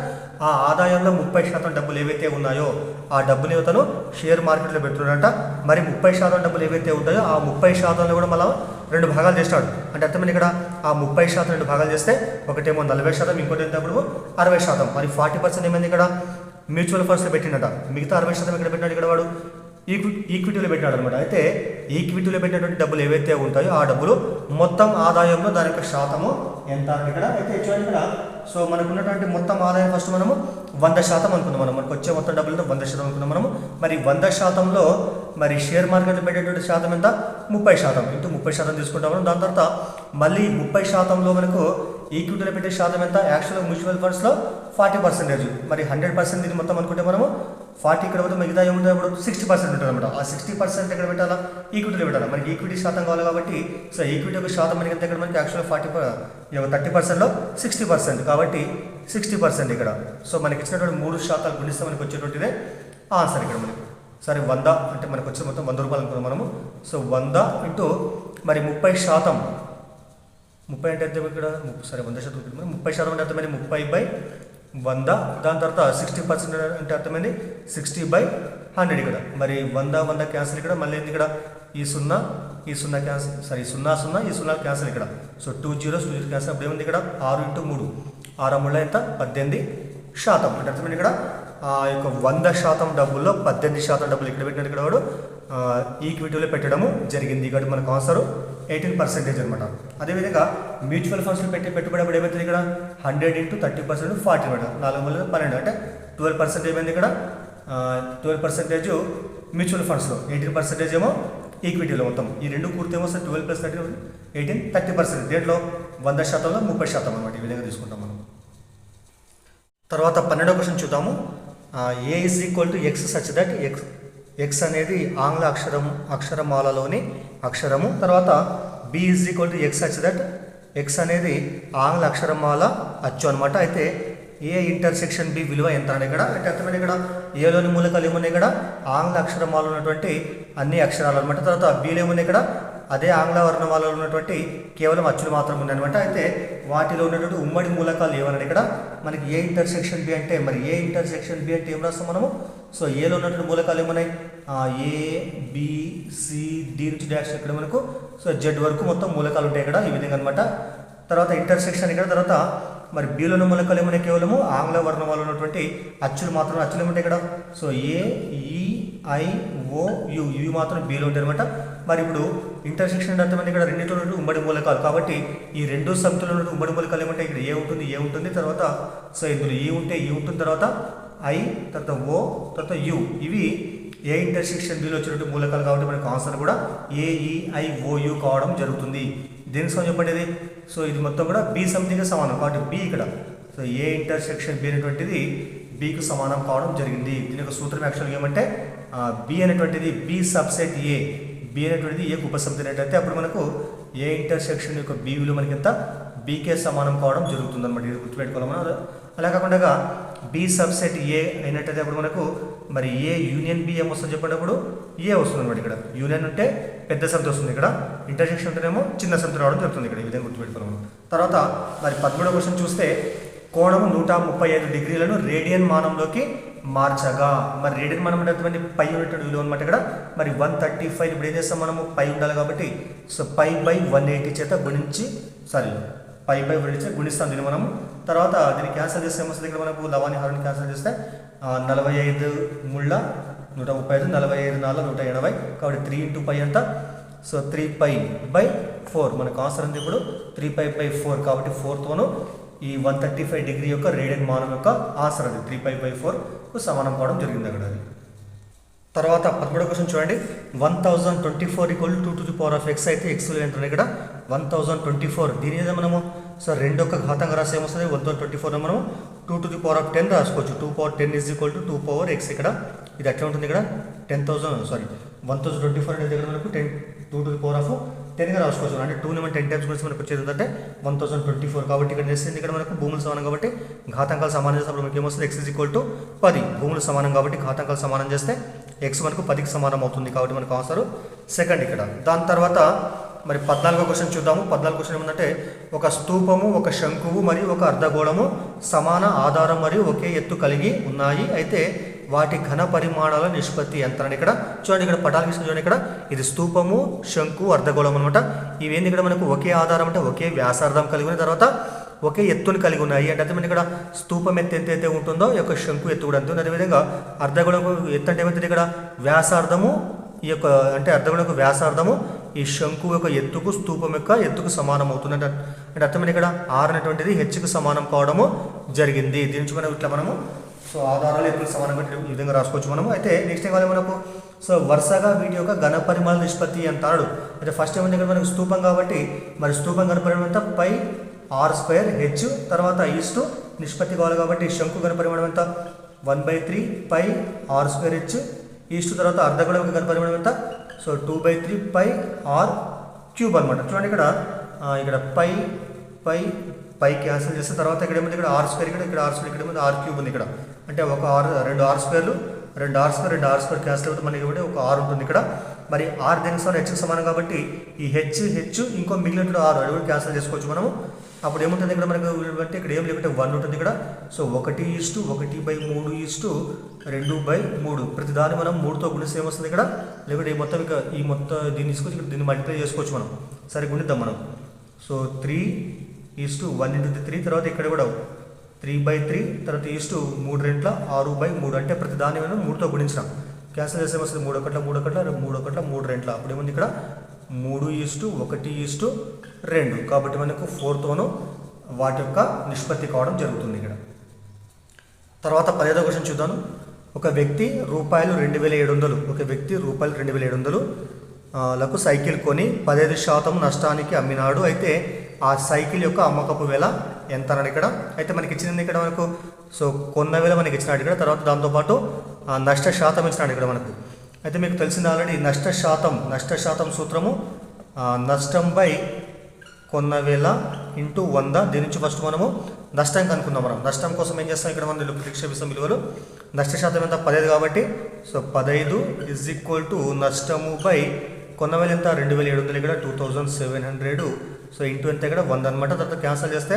ఆ ఆదాయంలో 30% డబ్బులు ఏవైతే ఉన్నాయో ఆ డబ్బులు అతను షేర్ మార్కెట్లో పెడుతున్నాడంట. మరి 30% డబ్బులు ఏవైతే ఉంటాయో ఆ 30%లో కూడా మళ్ళీ 2 భాగాలు చేస్తాడు. అంటే అర్థమైంది ఇక్కడ ఆ 30% 2 భాగాలు చేస్తే ఒకటేమో 40%, ఇంకోటి ఎంత ఇప్పుడు 60%. మరి 40% ఏమైంది ఇక్కడ మ్యూచువల్ ఫండ్స్లో పెట్టినట. మిగతా 60% ఇక్కడ పెట్టినాడు ఇక్కడ వాడు ఈక్విటీలో పెట్టినాడు అనమాట. అయితే ఈక్విటీలో పెట్టినటువంటి డబ్బులు ఏవైతే ఉంటాయో ఆ డబ్బులు మొత్తం ఆదాయంలో దాని యొక్క శాతము ఎంత అని ఇక్కడ. అయితే చూడండి ఇక్కడ సో మనకు ఉన్నటువంటి మొత్తం ఆదాయం ఫస్ట్ మనము 100% అనుకుందాం. మనకు వచ్చే మొత్తం డబ్బులతో 100% అనుకుందాం మనము. మరి 100%లో మరి షేర్ మార్కెట్లో పెట్టేటువంటి శాతం ఎంత 30%. ఇంటూ 30% తీసుకుంటాం మనం. దాని తర్వాత మళ్ళీ 30%లో మనకు ఈక్విటీలో పెట్టే శాతం ఎంత, యాక్చువల్గా మ్యూచువల్ ఫండ్స్లో 40%. మరి 100% దీన్ని మొత్తం అనుకుంటే మనము 40 ఇక్కడ పోతే మిగతా ఏముంటుంది అప్పుడు 60% ఉంటుంది అనమాట. ఆ 60% ఎక్కడ పెట్టాలా, ఈక్విటీలో పెట్టాలా. మనకి ఈక్విటీ శాతం కావాలి కాబట్టి సో ఈక్విటీ యొక్క శాతం మనకి ఎంత ఇక్కడ మనకి యాక్చువల్గా 30%లో 60%. కాబట్టి 60% ఇక్కడ. సో మనకి ఇచ్చినటువంటి 3% గుణిస్తే మనకి వచ్చేటువంటిదే ఆన్సర్ ఇక్కడ మనకి. సరే 100 అంటే మనకు వచ్చే మొత్తం 100 రూపాయలు అనుకున్నాం మనము. సో 100 ఇంటూ మరి 30%. 30 అంటే ఎంత ఇక్కడ 100% 30% అంటే అర్థమైంది 30/100. దాని తర్వాత 60% అంటే అర్థమైంది 60/100 ఇక్కడ. మరి 100 క్యాన్సిల్ ఇక్కడ. మళ్ళీ ఏంది ఇక్కడ ఈ 0 క్యాన్సిల్, సారీ 0 ఈ 0 క్యాన్సిల్ ఇక్కడ. So 2 zeros cancel. అప్పుడు ఏముంది ఇక్కడ 6 × 3 6 ముళ్ళ ఎంత 18%. అంటే అర్థమైంది ఇక్కడ ఆ యొక్క 100% డబ్బుల్లో 18% డబ్బులు ఇక్కడ పెట్టినట్టు ఇక్కడ వాడు ఈక్విటీలో పెట్టడము జరిగింది. కాబట్టి మనకు ఆన్సర్ 18% అనమాట. అదేవిధంగా మ్యూచువల్ ఫండ్స్లో పెట్టే పెట్టుబడి అప్పుడు ఏమవుతుంది ఇక్కడ 100 × 30% 40 అనమాట. 4 × 12 అంటే 12% ఏమైంది ఇక్కడ. 12% మ్యూచువల్ ఫండ్స్లో, 18% ఏమో ఈక్విటీలో. మొత్తం ఈ రెండు కూర్తే ఏమో 12 + 30 18 30%. దేంట్లో 100%లో 30% అనమాట. ఈ విధంగా తీసుకుంటాం మనం. తర్వాత 12వ క్వశ్చన్ చూద్దాము. A = X such that X అనేది ఆంగ్ల అక్షరమాలలోని అక్షరము. తర్వాత B = X such that X అనేది ఆంగ్ల అక్షరమాల అచ్చు అనమాట. అయితే A ఇంటర్సెక్షన్ B విలువ ఎంత అని ఇక్కడ. అంటే అర్థమైంది ఇక్కడ ఏలోని మూలకాలు ఏమున్నాయి ఇక్కడ ఆంగ్ల అక్షరమాల ఉన్నటువంటి అన్ని అక్షరాలు అనమాట. తర్వాత Bలో ఏమున్నాయి ఇక్కడ అదే ఆంగ్ల వర్ణమాలలో ఉన్నటువంటి కేవలం అచ్చులు మాత్రం ఉన్నాయన్నమాట. అయితే వాటిలో ఉన్నటువంటి ఉమ్మడి మూలకాలు ఏమన్నాడు ఇక్కడ మనకి A ఇంటర్సెక్షన్ B అంటే. మరి A ఇంటర్సెక్షన్ B అంటే ఏం రాస్తాం మనము. సో ఏలో ఉన్నటువంటి మూలకాలు ఏమున్నాయి A B C D నుంచి డాష్ ఇక్కడ మనకు సో Z వరకు మొత్తం మూలకాలు ఉంటాయి ఇక్కడ ఈ విధంగా అనమాట. తర్వాత ఇంటర్సెక్షన్ ఇక్కడ. తర్వాత మరి Bలోని మూలకాలు ఏమున్నాయి కేవలము ఆంగ్ల వర్ణమాలలో ఉన్నటువంటి అచ్చులు మాత్రం. అచ్చులు ఏముంటాయి ఇక్కడ so A E I O U ఇవి మాత్రం Bలో ఉంటాయి అనమాట. మరి ఇప్పుడు ఇంటర్సెక్షన్ అంటే అర్థమైంది ఇక్కడ రెండింటిలో ఉన్నట్టు ఉమ్మడి మూలకాలు కాబట్టి ఈ రెండు సమితులు ఉన్నట్టు ఉమ్మడి మూలకాలు ఏమంటే ఇక్కడ ఏ ఉంటుంది తర్వాత సో ఇందులో ఈ ఉంటే ఈ ఉంటుంది తర్వాత ఐ తర్వాత ఓ తర్వాత యు ఇవి ఏ ఇంటర్సెక్షన్ బిలో వచ్చినట్టు మూలకాలు కాబట్టి మనకు ఆన్సర్ కూడా AEIOU కావడం జరుగుతుంది. దేనికి సమానం చెప్పండి ఇది సో ఇది మొత్తం కూడా బి సంథింగ్ సమానం కాబట్టి బి ఇక్కడ సో ఏ ఇంటర్సెక్షన్ బి అనేటువంటిది బికు సమానం కావడం జరిగింది. దీని యొక్క సూత్రం యాక్చువల్గా ఏమంటే బి అనేటువంటిది బి సబ్సెట్ ఏ బి అనేటువంటిది ఏకు ఉపసమితి అయినట్టయితే అప్పుడు మనకు ఏ ఇంటర్సెక్షన్ యొక్క బి విలువ మనకి ఎంత బీకే సమానం కావడం జరుగుతుంది అనమాట. ఇది గుర్తుపెట్టుకోవాలి మనం. అలా కాకుండా బి సబ్సెట్ ఏ అయినట్టయితే అప్పుడు మనకు మరి ఏ యూనియన్ బి ఏమొస్తుంది చెప్పేటప్పుడు ఏ వస్తుంది అనమాట. ఇక్కడ యూనియన్ ఉంటే పెద్ద సమితి వస్తుంది, ఇక్కడ ఇంటర్సెక్షన్ ఉంటేనేమో చిన్న సమితి రావడం జరుగుతుంది. ఇక్కడ ఈ విధంగా గుర్తుపెట్టుకోవాలి మనం. తర్వాత మరి 13వ క్వశ్చన్ చూస్తే కోణము 135 డిగ్రీలను రేడియన్ మానంలోకి మార్చగా మరి రేడియన్ మానం అంటే పై ఉన్నటువంటి విలువ అనమాట. ఇక్కడ మరి 135 ఇప్పుడు ఏం చేస్తాం మనము పై ఉండాలి కాబట్టి సో పై బై 180 చేత పై బై 180 గుణిస్తాం దీన్ని మనము. తర్వాత దీన్ని క్యాన్సల్ చేస్తే ఏమొస్తుంది ఇక్కడ మనకు లవాని హారాన్ని క్యాన్సల్ చేస్తే 45 ముళ్ళ 135 45 4 180 కాబట్టి 3 ఇంటూ పై అంతా సో 3π/4 మనకు ఆన్సర్ ఉంది ఇప్పుడు 3π/4 కాబట్టి 4తోను ఈ 135 డిగ్రీ యొక్క రేడియన్ మానం యొక్క ఆన్సర్ అది 3π/4కు సమానం కావడం జరిగింది అక్కడ అది. తర్వాత 13వ క్వశ్చన్ చూడండి 1024 = 2 to the power of x అయితే x ఎంత ఇక్కడ 1024 దీని మీద మనము సో 2 యొక్క ఘాతంగా రాస్తే ఏమొస్తుంది 1024 మనము 2 to the power of 10 రాసుకోవచ్చు. 2 power 10 = 2 power x ఇక్కడ ఇది ఎట్లా ఉంటుంది ఇక్కడ 1024 అనేది ఇక్కడ మనకు 2 to the power of 10గా రాసుకోవచ్చు. అంటే 2 ని 10 టైమ్స్ గురించి మనకు వచ్చేది ఏంటంటే 1024 కాబట్టి ఇక్కడ చేస్తుంది ఇక్కడ మనకు భూములు సమానం కాబట్టి ఘాతాంకాలు సమానం చేసినప్పుడు మనకి ఏమొస్తుంది x = 10 భూములు సమానం కాబట్టి ఘాతాంకాలు సమానం చేస్తే x మనకు 10కి సమానం అవుతుంది కాబట్టి మనకు ఆన్సర్ సెకండ్ ఇక్కడ. దాని తర్వాత మరి 14వ క్వశ్చన్ చూద్దాము. 14వ క్వశ్చన్ ఏమంటే ఒక స్తూపము ఒక శంకువు మరియు ఒక అర్ధగోళము సమాన ఆధారం మరియు ఒకే ఎత్తు కలిగి ఉన్నాయి అయితే వాటి ఘన పరిమాణాల నిష్పత్తి ఎంత అని ఇక్కడ చూడండి. ఇక్కడ పటాలకి చూడండి ఇక్కడ ఇది స్తూపము శంకు అర్ధగోళం అనమాట. ఇవేంది ఇక్కడ మనకు ఒకే ఆధారం అంటే ఒకే వ్యాసార్థం కలిగి ఉన్న తర్వాత ఒకే ఎత్తుని కలిగి ఉన్నాయి అంటే మనకి ఇక్కడ స్తూపం ఎత్తు ఎంతైతే ఉంటుందో ఈ యొక్క శంకు ఎత్తు కూడా అంతే. అదేవిధంగా అర్ధగోళం ఎత్తు అంటే ఏమవుతుంది ఇక్కడ వ్యాసార్థము ఈ యొక్క అంటే అర్ధగోళం వ్యాసార్థము ఈ శంకు యొక్క ఎత్తుకు స్తూపం యొక్క ఎత్తుకు సమానం అవుతుంది అంటే అర్థమైంది ఇక్కడ r అనేటువంటిది hకు సమానం కావడము జరిగింది. దీని నుంచి మనం ఇట్లా మనము సో ఆధారాలు ఎత్తుకు సమానంగా ఈ విధంగా రాసుకోవచ్చు మనము. అయితే నెక్స్ట్ ఏం కావాలి మనకు సో వరుసగా వీటి యొక్క ఘన పరిమాణ నిష్పత్తి అంటాడు. అయితే ఫస్ట్ ఏమైంది ఇక్కడ మనకు స్తూపం కాబట్టి మరి స్తూపం ఘన పరిమాణం ఎంత πr²h తర్వాత ఈస్టు నిష్పత్తి కావాలి కాబట్టి శంకు ఘన పరిమాణం ఎంత 1/3πr²h ఈస్టు తర్వాత అర్ధగోళం యొక్క ఘన పరిమాణం ఎంత సో 2/3πr³ అనమాట. చూడండి ఇక్కడ పై క్యాన్సిల్ చేస్తే తర్వాత ఇక్కడ ఏముంది ఇక్కడ r² ఇక్కడ r² ఇక్కడ ఏముంది r³ ఉంది ఇక్కడ అంటే ఒక రెండు r² క్యాన్సిల్ అవుతుంది మనకి ఇవ్వండి ఒక r ఉంటుంది ఇక్కడ. మరి r దేనికి సమానం hకి సమానం కాబట్టి ఈ h ఇంకో మిగిలినట్టు r అది కూడా క్యాన్సిల్ చేసుకోవచ్చు మనము. అప్పుడు ఏముంటుంది ఇక్కడ మనకు అంటే ఇక్కడ ఏం లేకుంటే 1 ఉంటుంది ఇక్కడ సో 1:1/3 ప్రతిదాన్ని మనం 3తో గుణిస్తే ఏమొస్తుంది ఇక్కడ లేకుంటే ఈ మొత్తం దీన్ని తీసుకొచ్చి ఇక్కడ దీన్ని మల్టిప్లై చేసుకోవచ్చు మనం. సరే గుణిద్దాం మనం. సో 3:1 తర్వాత ఇక్కడ కూడా 3/3 తర్వాత 3/6/3 అంటే ప్రతిదాన్ని మనం 3తో గుణించినాం. క్యాన్సిల్ చేస్తే వస్తుంది 3 1 3 2 అప్పుడు ఏముంది ఇక్కడ 3:1:2 కాబట్టి మనకు 4తోనూ వాటి యొక్క నిష్పత్తి కావడం జరుగుతుంది ఇక్కడ. తర్వాత 15వ క్వశ్చన్ చూద్దాను. ఒక వ్యక్తి రూపాయలు 2700 లకు సైకిల్ కొని 15% నష్టానికి అమ్మినాడు. అయితే ఆ సైకిల్ యొక్క అమ్మకపు వెల ఎంత అన్నాడు ఇక్కడ. అయితే మనకి ఇచ్చింది ఇక్కడ మనకు సో కొన్న వేల మనకి ఇచ్చినాడు ఇక్కడ. తర్వాత దాంతోపాటు నష్ట శాతం ఇచ్చినాడు ఇక్కడ మనకు. అయితే మీకు తెలిసింది ఆల్రెడీ నష్ట శాతం సూత్రము నష్టం బై కొన్న వేల ఇంటూ 100. దీని నుంచి ఫస్ట్ మనము నష్టం కనుక్కుందాం. మనం నష్టం కోసం ఏం చేస్తాం ఇక్కడ మనం ప్రతిక్షేపిస్తాం విలువలు. నష్ట శాతం ఎంత 15 కాబట్టి సో 15 = నష్టము బై కొన్న వేల ఎంత 2700 ఇక్కడ 2700 సో ఇంటూ ఎంత ఇక్కడ 100 అనమాట. తర్వాత క్యాన్సల్ చేస్తే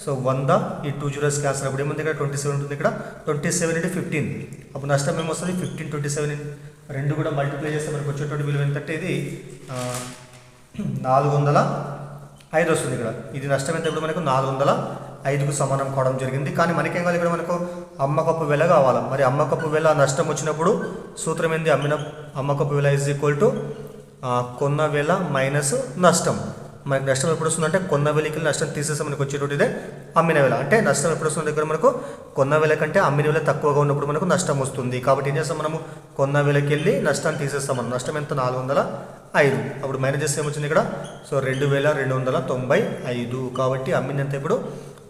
సో 100 ఈ 2 zeros క్యాన్సల్ అప్పుడు ఏముంది ఇక్కడ 27 ఉంటుంది ఇక్కడ 27 × 15 అప్పుడు నష్టం ఏమొస్తుంది 15 27 రెండు కూడా మల్టిప్లై చేస్తే మనకు వచ్చేటువంటి విలువ ఎంతంటే ఇది 405 వస్తుంది ఇక్కడ. ఇది నష్టం ఎంత ఇప్పుడు మనకు 405కు సమానం కావడం జరిగింది. కానీ మనకేం కావాలి ఇక్కడ మనకు అమ్మకపు వెల కావాలి. మరి అమ్మకపు వెల నష్టం వచ్చినప్పుడు సూత్రం ఏంది అమ్మకపు వెల = కొన్న వేల మైనస్ నష్టం. మనకి నష్టం ఎప్పుడు వస్తుందంటే కొన్న వేలకి నష్టం తీసేస్తే మనకు వచ్చేటోటిదే అమ్మిన వేల. అంటే నష్టం ఎప్పుడు వస్తుంది దగ్గర మనకు కొన్న వేల కంటే అమ్మిన వేల తక్కువగా ఉన్నప్పుడు మనకు నష్టం వస్తుంది. కాబట్టి ఏం చేస్తాం మనము కొన్న వేలకి వెళ్ళి నష్టాన్ని తీసేస్తాం. మనం నష్టం ఎంత 405. అప్పుడు మైనస్ చేస్తే ఏమొచ్చింది ఇక్కడ సో 2295. కాబట్టి అమ్మింది ఎంత ఇప్పుడు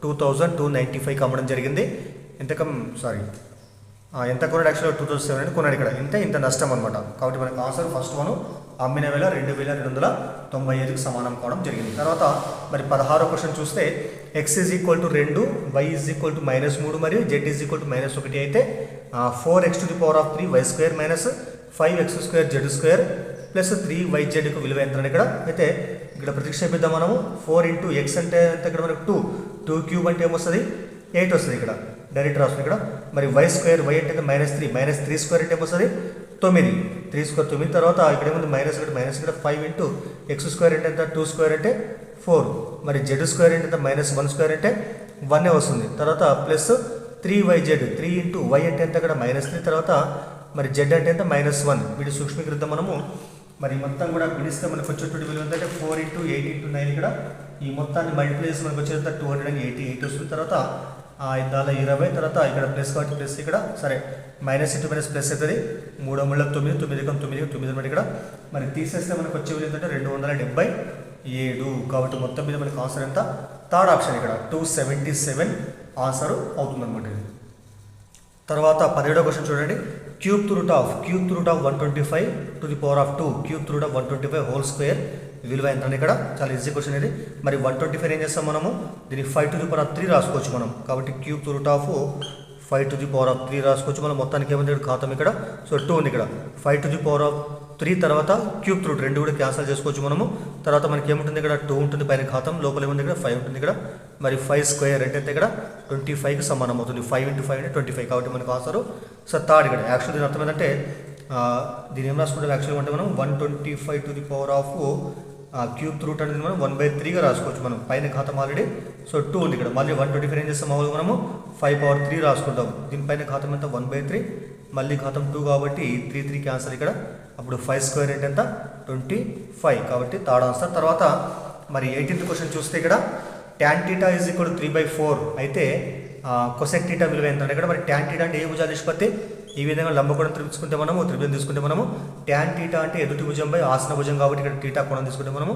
2295కి అమ్మడం జరిగింది. ఎంత కొన్నాడు యాక్చువల్గా 2007 కొన్నాడు. ఇక్కడ ఇంత నష్టం అనమాట. కాబట్టి మనకు ఆన్సర్ ఫస్ట్ మనం అమ్మిన వేల 2295కి సమానం కావడం జరిగింది. తర్వాత మరి 16వ క్వశ్చన్ చూస్తే x = 2, y = -3 మరియు z = -1 అయితే 4x⁴ y² - 5x² z² + 3yz విలువ ఎంత ఇక్కడ అయితే ఇక్కడ ప్రతిక్షేపిద్దాం మనము. 4 × x అంటే ఎంత ఇక్కడ మనకు 2³ అంటే ఏమొస్తుంది 8 వస్తుంది. ఇక్కడ డైరెక్ట్ రాస్తుంది ఇక్కడ. మరి y² y అంటే -3 -3² అంటే ఏమొస్తుంది 9 3² 9. తర్వాత ఇక్కడ ఏముంది మైనస్ ఇక్కడ 5 × x² అంటే ఎంత 2² అంటే 4. మరి z² అంటే ఎంత -1² అంటే 1 వస్తుంది. తర్వాత ప్లస్ 3yz 3 × y అంటే ఎంత ఇక్కడ -3. తర్వాత మరి z అంటే ఎంత -1. వీటి సూక్ష్మీకరిద్దాం మనము. మరి మొత్తం కూడా గుణిస్తే మనకు వచ్చేటువంటి విలువ ఏంటంటే 4 × 8 × 9 ఇక్కడ ఈ మొత్తాన్ని మల్టిప్లై చేసి మనకు వచ్చేంత 288 వస్తుంది. తర్వాత 20 తర్వాత ఇక్కడ ప్లస్ కాబట్టి ప్లస్ ఇక్కడ సరే -(-) ప్లస్ అవుతుంది. 3 × 9 9 ఇక్కడ మరి తీసేస్తే మనకు వచ్చే విలువ ఏంటంటే 277. కాబట్టి మొత్తం మీద మనకు ఆన్సర్ ఎంత థర్డ్ ఆప్షన్ ఇక్కడ 277 ఆన్సర్ అవుతుంది అనమాట. తర్వాత 17వ క్వశ్చన్ చూడండి. Cube root of 125 to the power of 2 125 whole square విలువ ఎంత ఇక్కడ చాలా ఈజీ క్వశ్చన్ ఇది. మరి 125 ఏం చేస్తాం మనము దీన్ని 5 టు ది పవర్ ఆఫ్ 3 రాసుకోవచ్చు మనం. కాబట్టి cube root of 5 to the power of 3 రాసుకోవచ్చు మనం. మొత్తానికి ఏముంది ఇక్కడ ఖాతం ఇక్కడ సో 2 ఉంది ఇక్కడ. 5 టు ది పవర్ ఆఫ్ 3 తర్వాత క్యూబ్ రూట్ 2 కూడా క్యాన్సల్ చేసుకోవచ్చు మనము. తర్వాత మనకి ఏముంటుంది ఇక్కడ 2 ఉంటుంది పైన ఖాతం, లోపల ఏముంది ఇక్కడ 5 ఉంటుంది ఇక్కడ. మరి 5² అంటే ఇక్కడ 25కి సమానం అవుతుంది. 5 × 5 అంటే 25. కాబట్టి మనకు ఆన్సర్ సో థర్డ్ ఇక్కడ. యాక్చువల్ దీని అర్థం ఏంటంటే దీని ఏం రాసుకుంటాం యాక్చువల్గా అంటే మనం 125 to the power of cube root అనేది మనం 1/3గా రాసుకోవచ్చు మనం. పైన ఖాతం ఆల్రెడీ సో 2 ఉంది ఇక్కడ. మళ్ళీ 125 ఏం చేస్తాం మామూలుగా మనము 5/3 రాసుకుంటాం. దీనిపైన ఖాతం ఎంత 1/3 మళ్ళీ ఖాతం 2 కాబట్టి 3 క్యాన్సల్ ఇక్కడ. అప్పుడు 5² అంటే ఎంత 25. కాబట్టి థర్డ్ ఆన్సర్. తర్వాత మరి 18th క్వశ్చన్ చూస్తే ఇక్కడ tan θ = 3/4 అయితే cosec θ విలువ ఎంత అంటే ఇక్కడ మరి tan θ అంటే ఏ భుజాల నిష్పత్తి ఈ విధంగా లంబకోణం త్రిభుజం తీసుకుంటే మనము tan θ అంటే ఎదుటి భుజం బై ఆసన భుజం కాబట్టి ఇక్కడ θ కోణం తీసుకుంటే మనము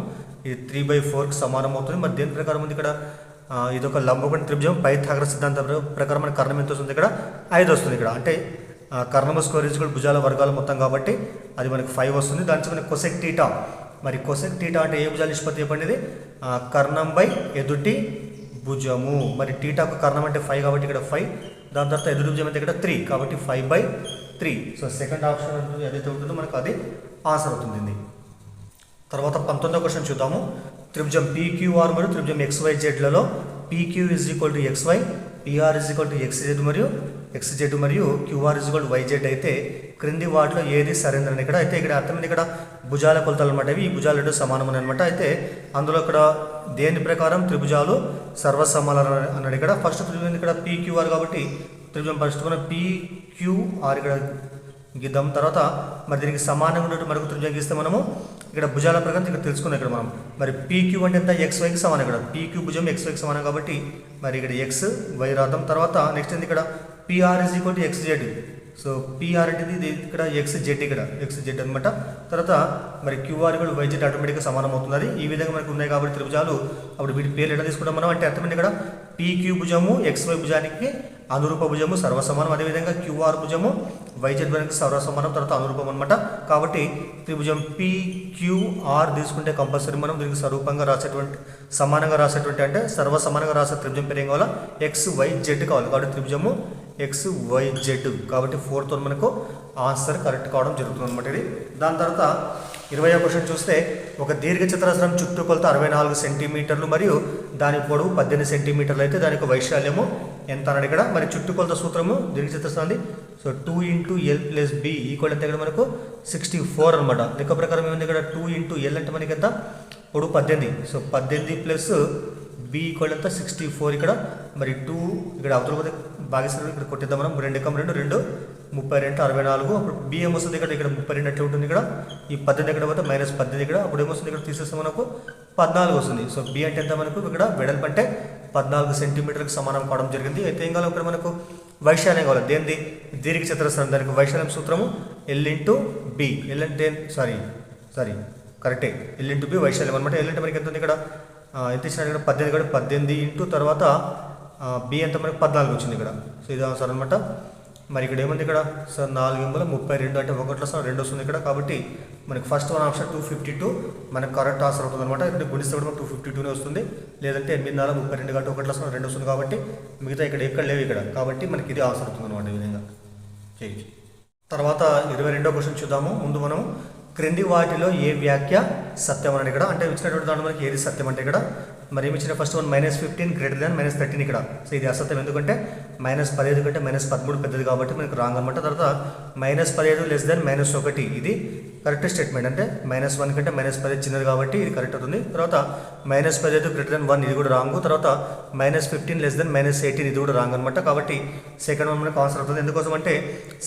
ఇది 3/4కి సమానం అవుతుంది. మరి దేని ప్రకారం ఉంది ఇక్కడ ఇది ఒక లంబకోణ త్రిభుజం పైథాగరస్ సిద్ధాంతం ప్రకారం మన కర్ణం ఎంత వస్తుంది ఇక్కడ 5 వస్తుంది ఇక్కడ. అంటే కర్ణము స్క్వేర్ = భుజాల వర్గాలు మొత్తం కాబట్టి అది మనకి 5 వస్తుంది. దానికి మనకి cosec θ మరి cosec θ అంటే ఏ భుజాల నిష్పత్తి చెప్పండి ఇది కర్ణం బై ఎదుటి భుజము. మరి టీటాకు కర్ణం అంటే 5 కాబట్టి ఇక్కడ 5. దాని తర్వాత ఎదుటి భుజం అయితే ఇక్కడ 3 కాబట్టి 5/3. సో సెకండ్ ఆప్షన్ ఏదైతే ఉంటుందో మనకు అది ఆన్సర్ అవుతుంది. తర్వాత 19వ క్వశ్చన్ చూద్దాము. త్రిభుజం PQR మరియు త్రిభుజం XYZలలో PQ = XY, PR = XZ మరియు QR = YZ అయితే క్రింది వాటిలో ఏది సరైనదని ఇక్కడ అయితే ఇక్కడ అర్థమైంది. ఇక్కడ భుజాల కొలతలు అనమాట. ఇవి ఈ భుజాలు రెండు సమానమని అనమాట. అయితే అందులో ఇక్కడ దేని ప్రకారం త్రిభుజాలు సర్వసమానం అన్నాడు. ఇక్కడ ఫస్ట్ త్రిభుజం ఇక్కడ PQR కాబట్టి త్రిభుజం ఫస్ట్ మనం PQR ఇక్కడ గీద్దాం. తర్వాత మరి దీనికి సమానంగా ఉన్నట్టు మరొక త్రిభుజం గీస్తే మనము ఇక్కడ భుజాల ప్రకారం ఇక్కడ తెలుసుకున్నాం. ఇక్కడ మనం మరి PQ అంటే ఎంత XYకి సమానం. ఇక్కడ PQ భుజం XYకి సమానం కాబట్టి మరి ఇక్కడ XY రాద్దాం. తర్వాత నెక్స్ట్ ఏంది ఇక్కడ PR = XZ. సో PR అంటే ఇది ఇక్కడ XZ ఇక్కడ XZ అనమాట. తర్వాత మరి QR = YZ ఆటోమేటిక్గా సమానం అవుతుంది. ఈ విధంగా మనకు ఉన్నాయి కాబట్టి త్రిభుజాలు అప్పుడు వీటి పేర్లు ఎట్లా తీసుకుంటాం మనం అంటే అర్థమైంది. ఇక్కడ PQ భుజము XY భుజానికి అనురూప భుజము సర్వసమానం. అదేవిధంగా QR భుజము YZ భుజానికి సర్వసమానం తర్వాత అనురూపం అనమాట. కాబట్టి త్రిభుజం PQR తీసుకుంటే కంపల్సరీ మనం దీనికి స్వరూపంగా రాసేటువంటి సమానంగా రాసేటువంటి అంటే సర్వసమానంగా రాసే త్రిభుజం పేరు ఏం కావాలా XYZ కావాలి. కాబట్టి త్రిభుజము XYZ. కాబట్టి 4th మనకు ఆన్సర్ కరెక్ట్ కావడం జరుగుతుంది అనమాట ఇది. దాని తర్వాత 20వ క్వశ్చన్ చూస్తే ఒక దీర్ఘచతురస్రం చుట్టుకొలత 64 సెంటీమీటర్లు మరియు దాని పొడవు 18 సెంటీమీటర్లు అయితే దానికి వైశాల్యము ఎంత అన్నాడు ఇక్కడ. మరి చుట్టుకొలత సూత్రము దీర్ఘచతురస్రాన్ని సో 2 × L + B = ఎంత ఇక్కడ మనకు 64 అనమాట. లెక్క ప్రకారం ఏముంది ఇక్కడ 2 × L అంటే మనకి ఎంత పొడవు 18. సో 18 + B = ఎంత 64 ఇక్కడ. మరి 2 ఇక్కడ అవతల భాగస్వామ్యం ఇక్కడ కొట్టిద్దాం మనం. 2 × 2 2 32 64. అప్పుడు బి ఏమొస్తుంది ఇక్కడ 32 ఎట్లా ఉంటుంది ఇక్కడ, ఈ 18 ఎక్కడ పోతే -18 ఇక్కడ, అప్పుడు ఏమొస్తుంది ఇక్కడ తీసేస్తే మనకు 14 వస్తుంది. సో బి అంటే ఎంత మనకు ఇక్కడ వెడల్పు అంటే 14 సెంటీమీటర్లకు సమానం కావడం జరిగింది. అయితే ఏం కావాలి ఇక్కడ మనకు వైశాల్యం కావాలి. దేనిది దీర్ఘ చతురస్రం, దానికి వైశాల్యం సూత్రము ఎల్ ఇంటూ బి. ఎల్ అంటే సారీ కరెక్టే, ఎల్ ఇంటూ బి వైశాల్యం అనమాట. ఎల్ అంటే మనకి ఎంత ఉంది ఇక్కడ ఎంత ఇచ్చినాడు ఇక్కడ 18 కూడా 18 ఇంటూ తర్వాత బి ఎంత మనకి 14 వచ్చింది ఇక్కడ. సో ఇది ఆన్సర్ అనమాట. మరి ఇక్కడ ఏముంది ఇక్కడ సార్ 4 32 అంటే 1 2 వస్తుంది ఇక్కడ. కాబట్టి మనకి ఫస్ట్ వన్ ఆప్షన్ 252 మనకు కరెక్ట్ ఆన్సర్ అవుతుంది అనమాట. ఇక్కడ గుణిస్తే కూడా 252నే వస్తుంది, లేదంటే 8 4 32 కాబట్టి 1 2 వస్తుంది. కాబట్టి మిగతా ఇక్కడ ఎక్కడ లేవు ఇక్కడ, కాబట్టి మనకి ఇది ఆన్సర్ అవుతుంది అనమాట. ఈ విధంగా చేయొచ్చు. తర్వాత 22వ క్వశ్చన్ చూద్దాము. ముందు మనం క్రింది వాటిలో ఏ వ్యాఖ్య సత్యం అని ఇక్కడ, అంటే ఇచ్చినటువంటి దాంట్లో మనకి ఏది సత్యం అంటే ఇక్కడ మరి ఏమి ఇచ్చిన ఫస్ట్ వన్ -15 గ్రేటర్ దాన్ -13 ఇక్కడ. సో ఇది అసత్యం, ఎందుకంటే -15 కంటే -13 పెద్దది కాబట్టి మనకు రాంగ్ అనమాట. తర్వాత -15 లెస్ దాన్ -1 ఇది కరెక్ట్ స్టేట్మెంట్, అంటే -1 కంటే -15 చిన్నది కాబట్టి ఇది కరెక్ట్ అవుతుంది. తర్వాత -15 గ్రేటర్ దాన్ 1 ఇది కూడా రాంగ్. తర్వాత -15 లెస్ దాన్ -18 ఇది కూడా రాంగ్ అనమాట. కాబట్టి సెకండ్ వన్ మనకు ఆన్సర్ అవుతుంది. ఎందుకోసం అంటే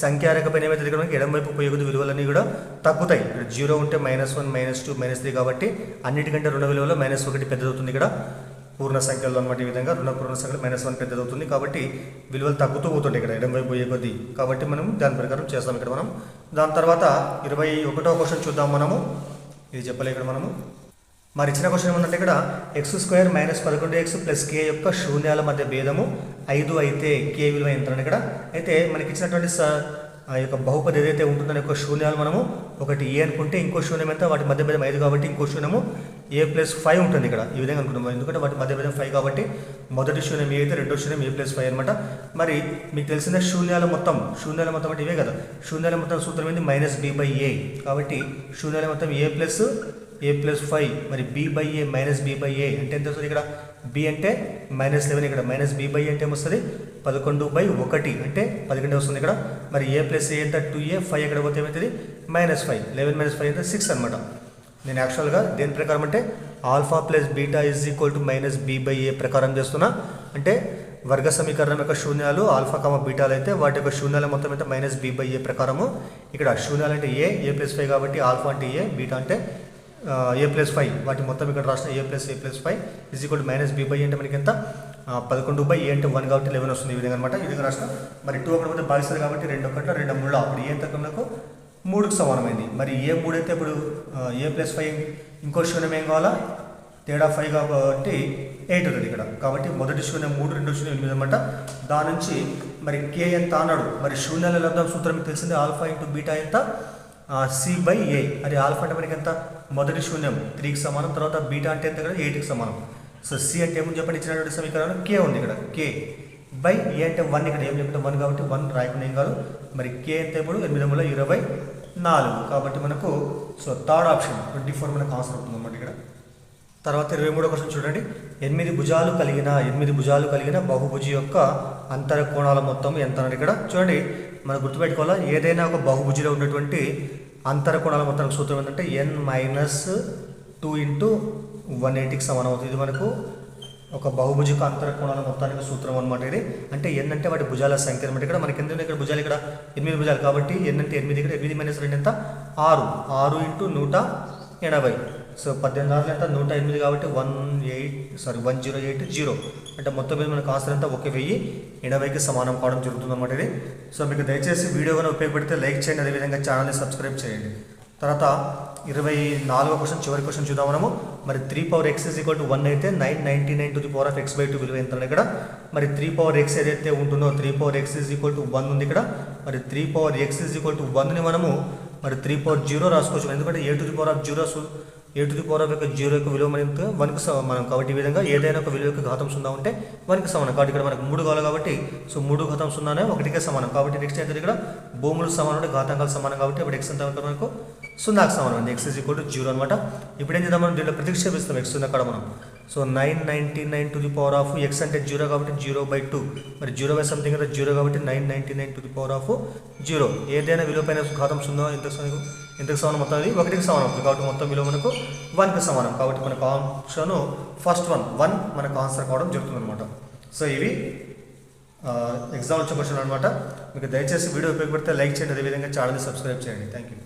సంఖ్యారేఖ పైన ఏమైతే మనకి ఎడమ వైపు ఉపయోగ విలువలన్నీ కూడా తగ్గుతాయి. ఇక్కడ 0 ఉంటే -1 -2 -3 కాబట్టి అన్నిటికంటే రుణ విలువలో -1 పెద్దదవుతుంది ఇక్కడ పూర్ణ సంఖ్యలో అనమాట. ఈ విధంగా పూర్ణ సంఖ్యలో -1 పెద్దదవుతుంది కాబట్టి విలువలు తగ్గుతూ పోతుంటాయి ఇక్కడ ఎడమ వైపు పోయే కొద్దీ. కాబట్టి మనం దాని ప్రకారం చేస్తాం ఇక్కడ మనం. దాని తర్వాత 21వ క్వశ్చన్ చూద్దాం మనము. ఇది చెప్పలే ఇక్కడ మనము. మరి ఇచ్చిన క్వశ్చన్ ఏమంటే ఇక్కడ x² - 11x + k యొక్క శూన్యాల మధ్య భేదము 5 అయితే k విలువ ఎంత అని ఇక్కడ. అయితే మనకి ఇచ్చినటువంటి ఆ యొక్క బహుపది ఏదైతే ఉంటుందని యొక్క శూన్యాలు మనము ఒకటి ఏ అనుకుంటే ఇంకో శూన్యం ఎంత వాటి మధ్య భేదం 5 కాబట్టి ఇంకో శూన్యము a+5 ఉంటుంది ఇక్కడ. ఈ విధంగా అనుకుంటాం, ఎందుకంటే వాటి మధ్య భేదం 5 కాబట్టి మొదటి శూన్యం ఏ అయితే రెండో శూన్యం a+5 అనమాట. మరి మీకు తెలిసిన శూన్యాల మొత్తం అంటే ఇవే కదా. శూన్యాల మొత్తం సూత్రం ఏంటి -b/a. కాబట్టి శూన్యాల మొత్తం a+5 మరి b/a -b/a అంటే ఎంత వస్తుంది ఇక్కడ b అంటే -11 ఇక్కడ -b/a అంటే ఏమొస్తుంది 11/1 అంటే 11 వస్తుంది ఇక్కడ. మరి a+a ఎంత 2a, 5 ఎక్కడ పోతే ఏమవుతుంది -5, 11 - 5 అంటే 6 అనమాట. నేను యాక్చువల్గా దేని ప్రకారం అంటే α + β = -b/a ప్రకారం చేస్తున్నా. అంటే వర్గ సమీకరణం యొక్క శూన్యాలు α, β అయితే వాటి యొక్క శూన్యాల మొత్తం అయితే -b/a ప్రకారము. ఇక్కడ శూన్యాలు అంటే a+5 కాబట్టి α అంటే a, β అంటే a+5 వాటి మొత్తం ఇక్కడ రాసిన a+a+5 -b/a అంటే మనకి ఎంత 11/a అంటే 1 కాబట్టి 11 వస్తుంది. ఈ విధంగా అనమాట. ఈ విధంగా రాసిన మరి 2 అక్కడ పోతే భాగిస్తుంది కాబట్టి 2 1 2 3 అప్పుడు ఏ ఎంత మనకు 3కు సమానమైంది. మరి ఏ 3 అయితే ఇప్పుడు a+5 ఇంకో శూన్యం ఏం కావాలా తేడా 5 కాబట్టి 8 అవుతుంది ఇక్కడ. కాబట్టి మొదటి శూన్యం 3, రెండో శూన్యం 8 అనమాట. దాని నుంచి మరి k ఎంత అన్నాడు. మరి శూన్యాల లబ్ధం సూత్రం మీకు తెలిసింది α × β ఎంత c/a. అది α అంటే మనకి ఎంత మొదటి శూన్యం 3కి సమానం, తర్వాత బీటా అంటే ఎంత ఇక్కడ 8కి సమానం. సో సి అంటే ఏమని చెప్పండి ఇచ్చినటువంటి సమీకరణం k ఉంది ఇక్కడ k/a అంటే 1 ఇక్కడ ఏం చెప్పంటే 1 కాబట్టి 1 రాయకుండా ఏం కాదు. మరి k అంటే ఇప్పుడు 8/24 కాబట్టి మనకు సో థర్డ్ ఆప్షన్ 24 మనకు ఆన్సర్ అవుతుంది అన్నమాట ఇక్కడ. తర్వాత 23వ క్వశ్చన్ చూడండి. 8 భుజాలు కలిగిన బహుభుజి యొక్క అంతర కోణాల మొత్తం ఎంత అని ఇక్కడ చూడండి. మనం గుర్తుపెట్టుకోవాలా ఏదైనా ఒక బహుభుజిలో ఉన్నటువంటి అంతర కోణాల మొత్తం సూత్రం ఏంటంటే n-2 × 180కి సమానం అవుతుంది. ఇది మనకు ఒక బహుభుజిక అంతర కోణాల మొత్తానికి సూత్రం అనమాట ఇది. అంటే n అంటే వాటి భుజాల సంఖ్య అనమాట. ఇక్కడ మనకి ఎందుకంటే ఇక్కడ భుజాలు ఇక్కడ 8 భుజాలు కాబట్టి n అంటే 8 ఇక్కడ 8 - 2 ఎంత 6 × 180. సో 18 ఎంత 108 కాబట్టి 1080 అంటే మొత్తం మీద మనకు ఆన్సర్ ఎంత 1080కి సమానం కావడం జరుగుతుంది అనమాట ఇది. సో మీకు దయచేసి వీడియో కనుక ఉపయోగపడితే లైక్ చేయండి, అదేవిధంగా ఛానల్ని సబ్స్క్రైబ్ చేయండి. తర్వాత 24వ క్వశ్చన్ చివరి క్వశ్చన్ చూద్దాం మనము. మరి 3x = 1 అయితే 999 విలువ ఎంత ఇక్కడ. మరి 3x ఏదైతే ఉంటుందో 3x = 1 ఉంది ఇక్కడ. మరి 3x = 1ని మనము మరి 3/0 రాసుకోవచ్చు, ఎందుకంటే a to the power of 0 యొక్క విలువ మనకు 1కి సమానం కాబట్టి ఈ విధంగా ఏదైనా ఒక విలువ యొక్క ఘాతం 0 ఉంటే 1కి సమానం. కాబట్టి ఇక్కడ మనకు 3 కావాలి కాబట్టి సో 3 ఘాతం 0 1కే సమానం. కాబట్టి నెక్స్ట్ అయితే ఇక్కడ భూములు సమానం అంటే ఘాతాంకాలు సమానం కాబట్టి ఇప్పుడు x ఎంత మనకు 0కి సమానం అండి. x = 0 అనమాట. ఇప్పుడు ఏం చేద్దాం మనం దీంట్లో ప్రతిక్షేపిస్తాం x ఉన్న కాడ మనం. So 999 to the power of x అంటే 0 కాబట్టి 0/2 మరి 0/something అంటే 0 కాబట్టి 999 to the power of 0. ఏదైనా విలువ పైన ఘాతం 0 ఎంతకు సమానం మొత్తం అది 1కి సమానం అవుతుంది కాబట్టి మొత్తం విలువ మనకు 1కి సమానం. కాబట్టి మనకు ఆప్షన్ ఫస్ట్ 1 మనకు ఆన్సర్ కావడం జరుగుతుంది అనమాట. సో ఇవి ఎగ్జామ్ వచ్చే క్వశ్చన్ అనమాట. మీకు దయచేసి వీడియో ఉపయోగపడితే లైక్ చేయండి, అదేవిధంగా ఛానల్ని సబ్స్క్రైబ్ చేయండి. Thank you.